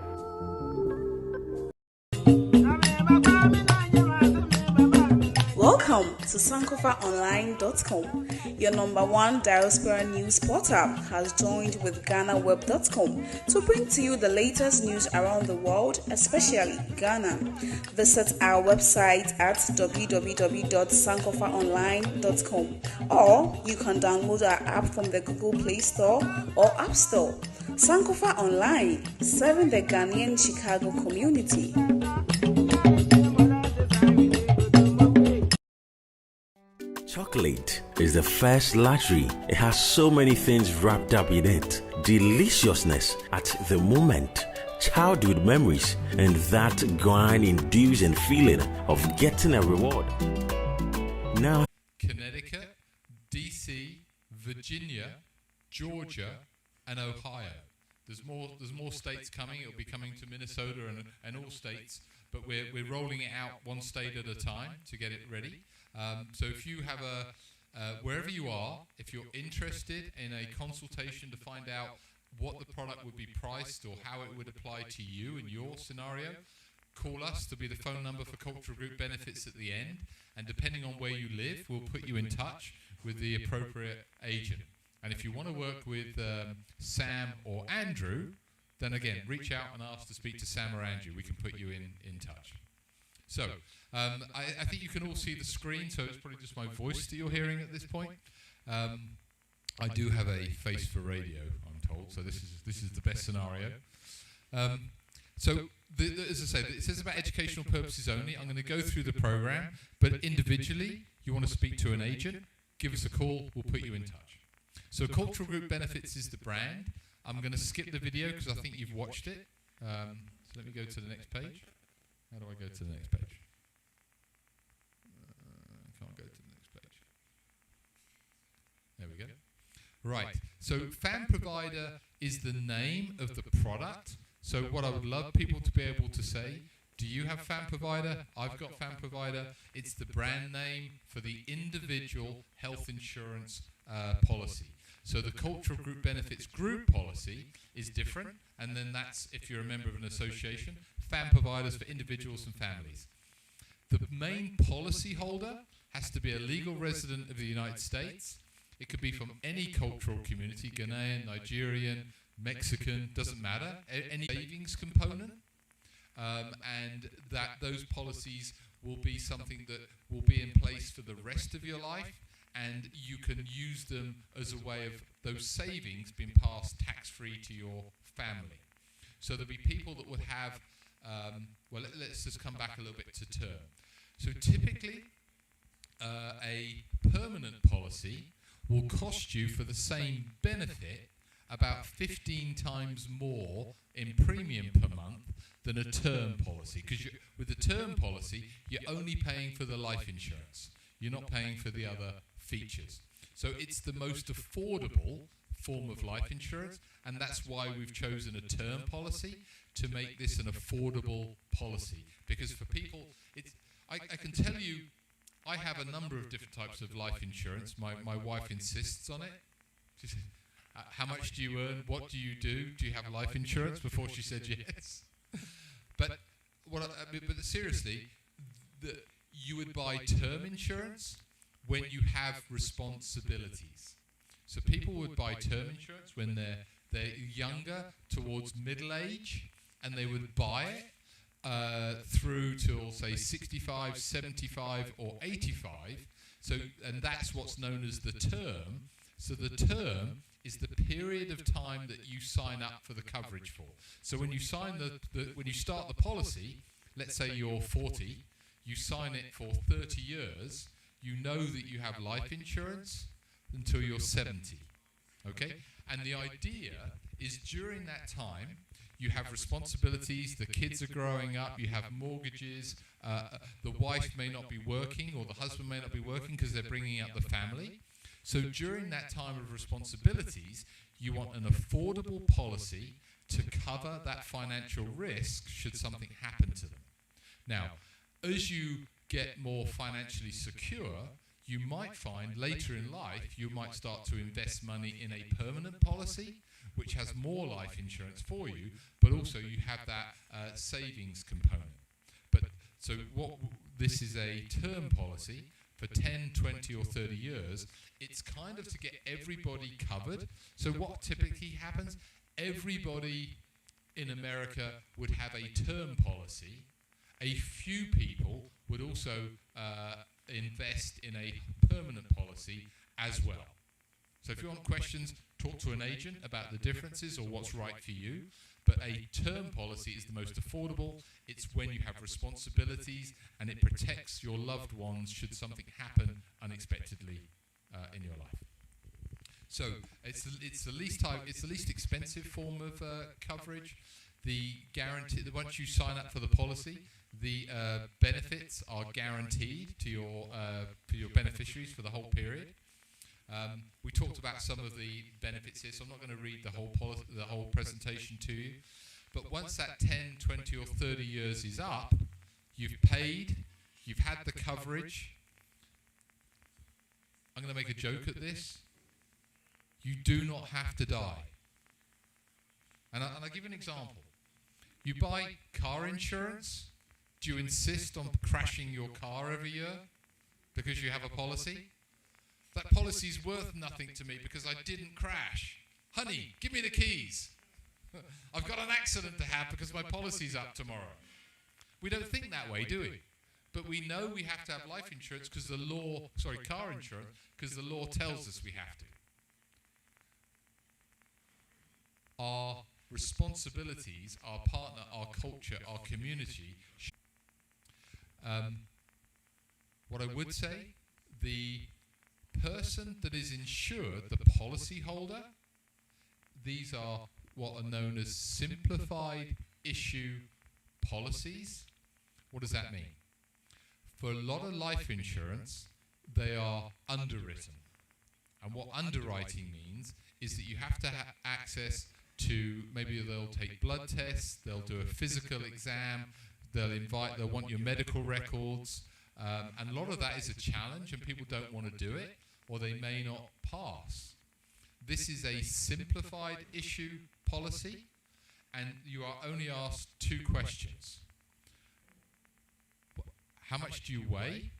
Welcome to sankofaonline.com. Your #1 diaspora news portal has joined with GhanaWeb.com to bring to you the latest news around the world, especially Ghana. Visit our website at www.sankofaonline.com, or you can download our app from the Google Play Store or App Store. Sankofa Online, serving the Ghanaian Chicago community. Chocolate is the first luxury. It has so many things wrapped up in it. Deliciousness at the moment, childhood memories, and that grind-inducing feeling of getting a reward. Now, Connecticut, DC, Virginia, Georgia, and Ohio. There's more states coming. It'll be coming to Minnesota and all states, but we're rolling it out one state at a time to get it ready. So if you have wherever you are, if you're interested in a consultation to find out what the product would be priced or how it would apply to you in your scenario, call us to be the phone number for cultural group benefits at the end, and depending on where you live, we'll put you in touch with the appropriate agent. And if you want to work with Sam or Andrew, then again, reach out and ask to speak to Sam or Andrew. We can put you in touch. So, I think you can all see the screen, so it's probably just my voice that you're hearing at this point. I do have a face for radio, I'm told, so this is the best scenario. So, as I say, it says about educational purposes only. I'm going to go through the program, but individually, you want to speak to an agent, give us a call, we'll put you in touch. So, Cultural Group Benefits is the brand. I'm going to skip the video because I think you've watched it. So let me go to the next page. How do I go to the next page? Can't go to the next page. There we go. Right. So Fan Provider is the name of the product. So what I would love people to be able to say, do you have Fan Provider? I've got Fan Provider. It's the brand name for the individual health insurance policy. So the Cultural Group Benefits group policy is different, and then that's if you're a member of an association, Fan Providers for individuals and families. The main policy holder has to be a legal resident of the United States. It could be from any cultural community, Ghanaian, Nigerian, Mexican, doesn't matter, any savings component, and that those policies will be something that will be in place for the rest of your life, and you can use them as a way of those savings being passed tax-free to your family. So there'll be people that would have, let's just come back a little bit to term. So typically, a permanent policy will cost you for the same benefit about 15 times more in premium per month than a term policy. Because with the term policy, you're only paying for the life insurance. You're not paying for the other features. So it's the most affordable form of life insurance, and that's why we've chosen a term policy to make this an affordable policy. Because for people, I can tell you, I have a number of different types of life insurance. My wife insists on it. She said, how much do you earn? What do you do? Do you have life insurance? Before she said yes. But seriously, you would buy term insurance when you have responsibilities. So people would buy term insurance when they're younger, towards middle age, and they would buy it through till say 65, 75, or 85. So, and that's what's known as the term. So the term is the period of time that you sign up for the coverage for. So when you sign when you start the policy, let's say you're 40, you sign it for 30 years. You know that you have life insurance until you're 70, okay? And the idea is during that time, you have responsibilities, the kids are growing up, you have mortgages, the wife may not be working or the husband may not be working because they're bringing up the family. So during that time of responsibilities, you want an affordable policy to cover that financial risk should something happen to them. Now, as you get more financially secure, you might find later in life you might start to invest money in a permanent policy which has more life insurance for you, but also you have that savings component. But so this is a term policy for 10, 20 or 30 years. It's kind of to get everybody covered. So what typically happens, everybody in America would have a term policy. A few people would also invest in a permanent policy as well. So if you want questions, talk to an agent about the differences or what's right for you. But a term policy is the most affordable. It's when you have responsibilities and it protects your loved ones should something happen unexpectedly in your life. So it's the least expensive form of coverage. The guarantee that once you sign up for the policy, the benefits are guaranteed to your beneficiaries for the whole period. We talked about some of the benefits here, so I'm not going to read the whole presentation to you. But once that 10, 20 or 30 years is up, you've paid, you've had the coverage. I'm going to make a joke at this. You do not have to die. And I'll give you an example. You buy car insurance. Do you insist on crashing your car every year because you have a policy? That policy's worth nothing to me because I didn't crash. Honey, give me the keys. I've got an accident to have because my policy's up tomorrow. We don't think that way, do we? But we know we have to have life insurance because the law, car insurance, because the law tells us we have to. Our responsibilities, our partner, our culture, our community. What I would say, the person that is insured, the policy holder, these are what are known as simplified issue policies. What does that mean? For a lot of life insurance, they are underwritten. And what underwriting means is that you have to have access to, maybe they'll take blood tests, they'll do a physical exam, they'll want your medical records, and a lot of that is a challenge and people don't want to do it, or they may not pass. This is a simplified issue policy, and you are only asked 2 questions. How much do you weigh,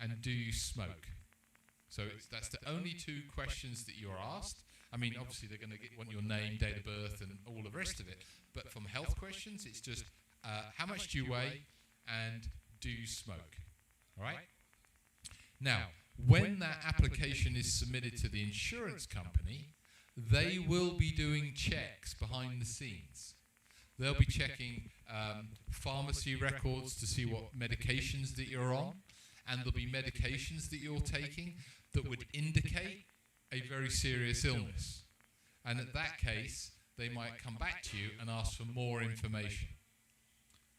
and do you smoke? So that's the only 2 questions that you're asked. I mean, obviously they're going to want your name, date of birth, and all the rest of it. But from health questions, it's just how much do you weigh, and do you smoke? All right? Now, when that application is submitted to the insurance company, they will be doing checks behind the scenes. They'll be checking pharmacy records to see what medications that you're on, and there'll be medications that you're taking that would indicate a very serious illness. And at that case, they might come back to you and ask for more information.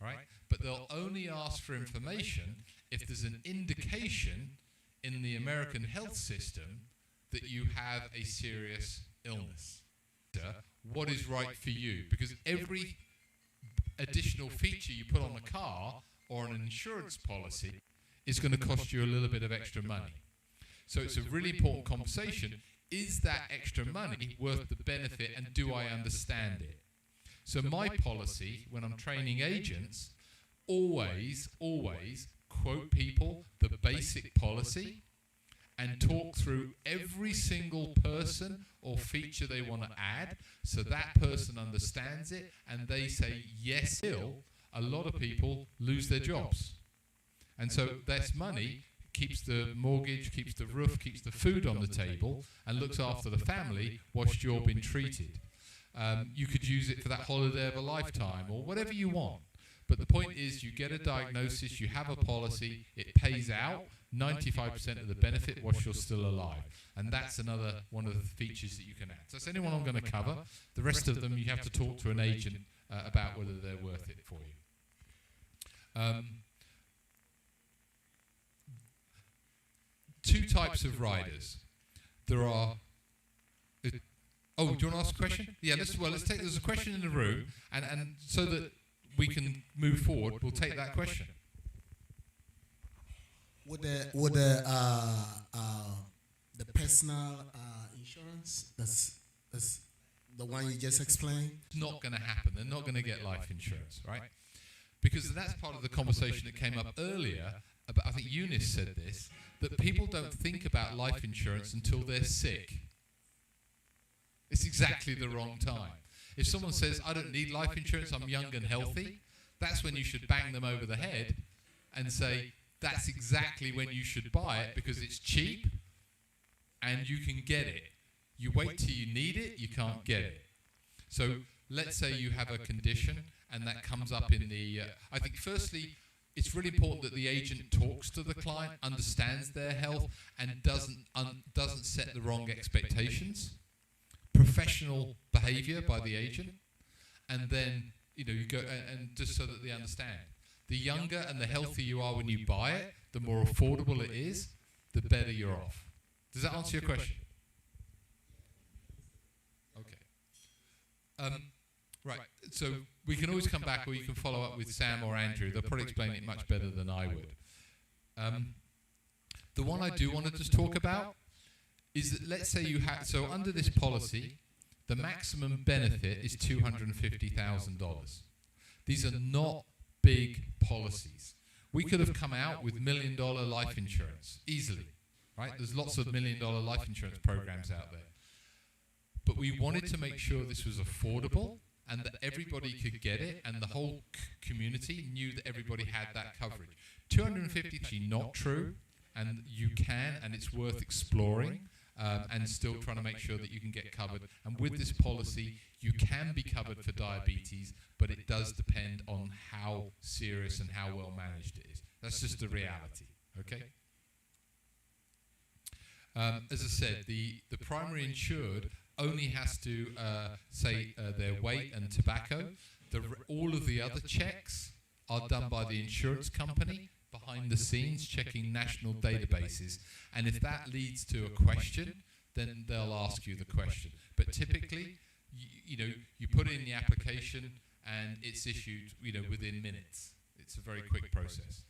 Right? But they'll only ask for information if there's an indication in the American health system that you have a serious illness. What is right for you? Because every additional feature you put on a car or an insurance policy is going to cost you a little bit of extra money. So it's a really important conversation. Is that extra money worth the benefit, and do I understand it? So my policy, when I'm training agents, always quote people the basic policy and talk through every single person or feature they want to add so that person understands it and they say yes. A lot of people lose their jobs. And so that's money, keeps the mortgage, keeps the roof, keeps the food on the table, and looks after the family whilst you're being treated. You could use it for that holiday of a lifetime or whatever you want. But the point is, you get a diagnosis, you have a policy, it pays out 95% of the benefit whilst you're still alive. And that's another one of the features that you can add. So that's the only one I'm going to cover. The rest of them, you have to talk to an agent about whether they're worth it for you. 2 types of riders. There are... do you want to ask a question? Yeah, let's take, there's a question in the room, and so that we can move forward, we'll take that question. Would the personal insurance, that's the one you just explained? It's not going to happen. They're not going to get life insurance, right? Because that's part of the conversation that came up earlier, about, I think Eunice said this, that people don't think about life insurance until they're sick. It's exactly the wrong time. If someone says, I don't need life insurance, I'm young and healthy, that's when you should bang them over the head and say, that's exactly when you should buy it because it's cheap and you can get it. You wait till you need it, you can't get it. So let's say you have a condition and that comes up in the... I think firstly, it's really important that the agent talks to the client, understands their health, and doesn't set the wrong expectations. Professional behavior by the agent, and then you go and just so that they understand. The younger and the healthier you are when you buy it, the more affordable it is, the better you're off. Does that answer your question? Okay. Right. So we can always come back, or you can follow up with Sam or Andrew. They'll probably explain it much better than I would. The one I do want to just talk about is that let's say you have, so under this policy, the maximum benefit is $250,000. These are not big policies. We could have come out with $1 million life insurance easily, right? There's lots of $1 million life insurance programs out there. But we wanted to make sure this was affordable and that everybody could get it, and the whole community knew that everybody had that coverage. 250 is actually not true, and you can, and it's worth exploring, and still trying to make sure that you can get covered. And with this policy, you can be covered for diabetes, but it does depend on how serious and how well managed it is. That's just the reality, okay? As I said, the primary insured only has to say their weight and tobacco. All of the other checks are done by the insurance company behind the scenes, checking national databases. And if that leads to a question, then they'll ask you the question. But typically, you put in the application and it's issued, within minutes. It's a very quick process.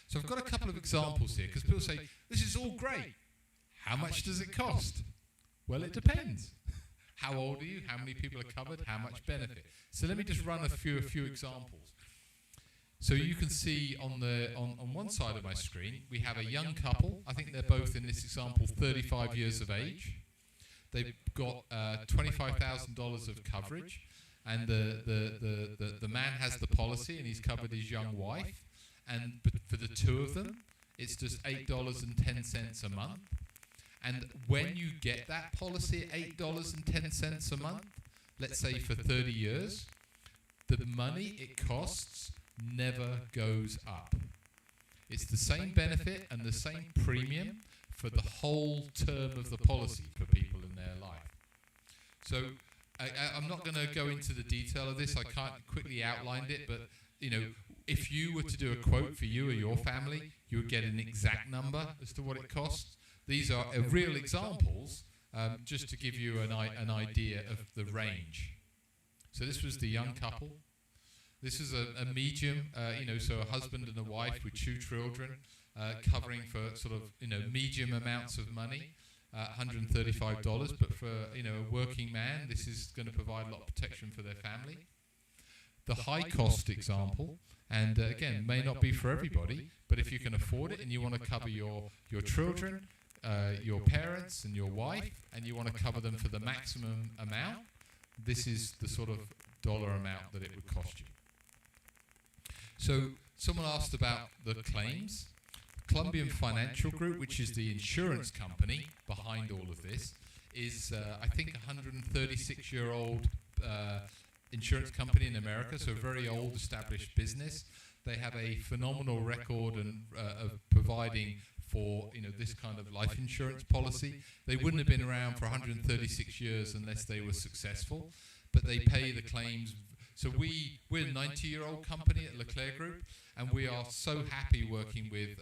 So I've got a couple of examples here, because people say, this is all great. How much does it cost? Well, it depends. How old are you? How many people are covered? How much benefit? So let me just run a few examples. So you can see on one side of my screen, we have a young couple. I think they're both, in this example, 35 years of age. They've got $25,000 of coverage, and the man has the policy, and he's covered his young wife. And for the two of them, it's just $8.10 a month. And when you get that policy at $8.10 a month, let's say for 30 years, the money it costs never goes up. It's the same benefit and the same premium for the whole term of the policy for people in their life. So I'm not going to go into the detail of this. I can't quickly outline it, but if you were to do a quote for you or your family, you would get an exact number as to what it costs. These are real examples, just to give you an idea of the range. So this was the young couple. This is a medium, so a husband and a wife with 2 children, covering for sort of, medium amounts of money, $135. But for, a working man, this is going to provide a lot of protection for their family. The high cost example, and again, may not be for everybody, but if you can afford it and you want to cover your children, your parents and your wife, and you want to cover them for the maximum amount, this is the sort of dollar amount that it would cost you. So someone asked about the claims. Columbian Financial Group, which is the insurance company behind all of this, is I think a 136-year-old insurance company in America, so a very old established business. They have a phenomenal record of providing for this kind of life insurance policy. They wouldn't have been around for 136 years unless they were successful, but they pay the claims. So we're a 90-year-old company at Leclerc Group, and we are so happy working with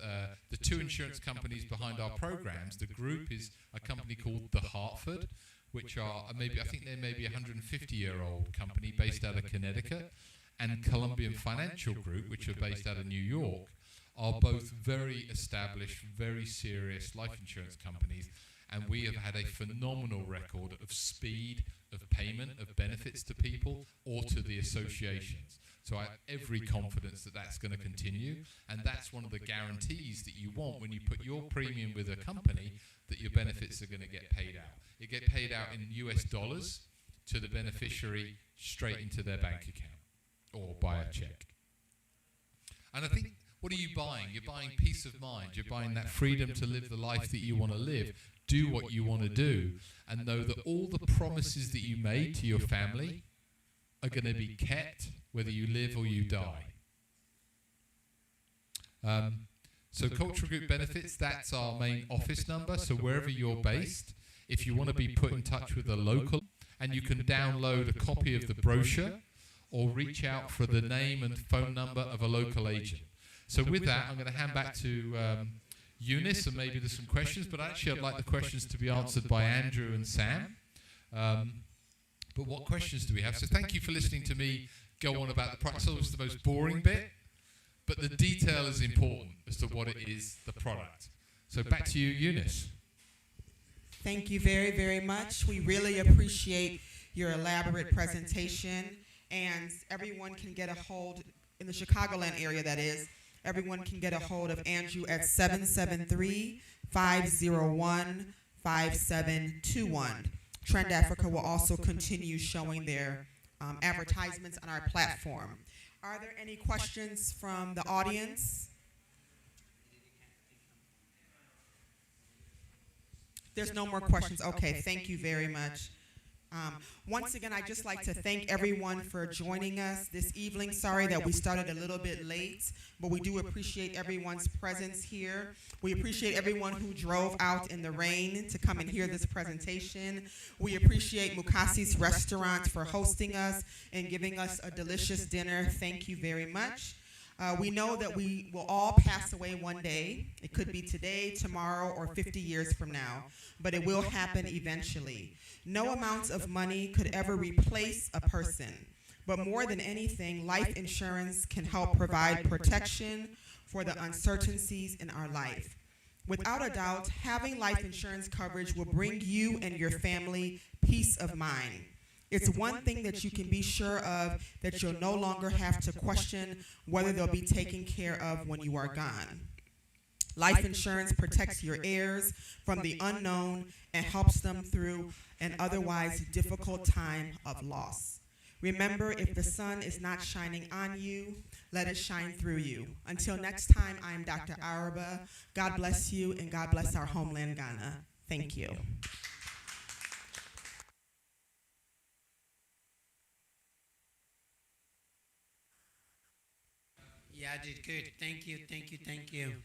the 2 insurance companies behind our programs. The group is a company called The Hartford, which are I think they're maybe a 150-year-old company based out of Connecticut, and Columbian Financial Group, which are based out of New York, are both very established, very serious life insurance companies, and we have had a phenomenal record of speed, of payment, of benefits to people or to the associations. So I have every confidence that that's going to continue, and that's one of the guarantees that you want when you put your premium with a company, that your benefits are going to get paid out. It get paid out in US dollars to the beneficiary straight into their bank account or by a check. And I think, what are you buying? You're buying peace of mind. You're buying that freedom to live the life that you want to live, do what you want to do, and know that all the promises that you made to your family are going to be kept whether you live or you die. So Cultural Group Benefits, that's our main office number. So wherever you're based, if you want to be put in touch with a local, and you can download a copy of the brochure or reach out for the name and phone number of a local agent. So with that, I'm going to hand back to Eunice, and maybe there's some questions, but actually I'd like the questions to be answered by Andrew and Sam. But what questions do we have? So thank you for listening to me go on about the product. So it was the most boring bit, but the detail is important as to what it is, the product. So back to you, Eunice. Thank you very, very much. We really appreciate your elaborate presentation, and everyone can get a hold, in the Chicagoland area that is, everyone can get a hold of Andrew at 773-501-5721. Trend Africa will also continue showing their advertisements on our platform. Are there any questions from the audience? There's no more questions. Okay, thank you very much. Once again, I'd just like to thank everyone for joining us this evening. Sorry that we started a little bit late, but we do appreciate everyone's presence here. We appreciate everyone who drove out in the rain to come and hear this presentation. We appreciate Mukasi's Restaurant for hosting us and giving us a delicious dinner. Thank you very much. We know that we will all pass away one day. It could be today, tomorrow, or 50 years from now, but it will happen eventually. No amount of money could ever replace a person, but more than anything, life insurance can help provide protection for the uncertainties in our life. Without a doubt, having life insurance coverage will bring you and your family peace of mind. It's one thing that you can be sure of, that you'll no longer have to question whether they'll be taken care of when you are gone. Life insurance protects your heirs from the unknown and helps them through an otherwise difficult time of loss. Remember, if the sun is not shining on you, let it shine through you. Until next time, I am Dr. Araba. God bless you, and God bless our homeland, Ghana. Thank you. Yeah, I did good. Thank you, thank you, thank you.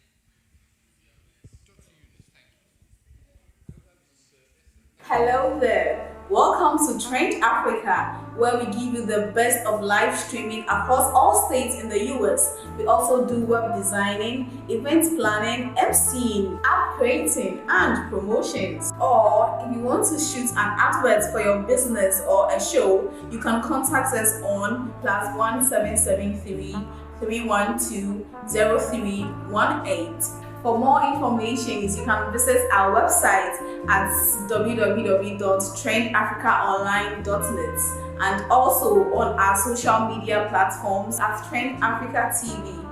Hello there. Welcome to Trend Africa, where we give you the best of live streaming across all states in the US. We also do web designing, event planning, emceeing, app creating, and promotions. Or if you want to shoot an advert for your business or a show, you can contact us on +1773 312 0318. For more information, you can visit our website at www.trendafricaonline.net and also on our social media platforms at Trend Africa TV.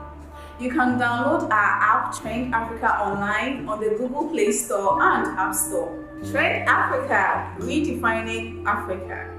You can download our app Trend Africa Online on the Google Play Store and App Store. Trend Africa, redefining Africa.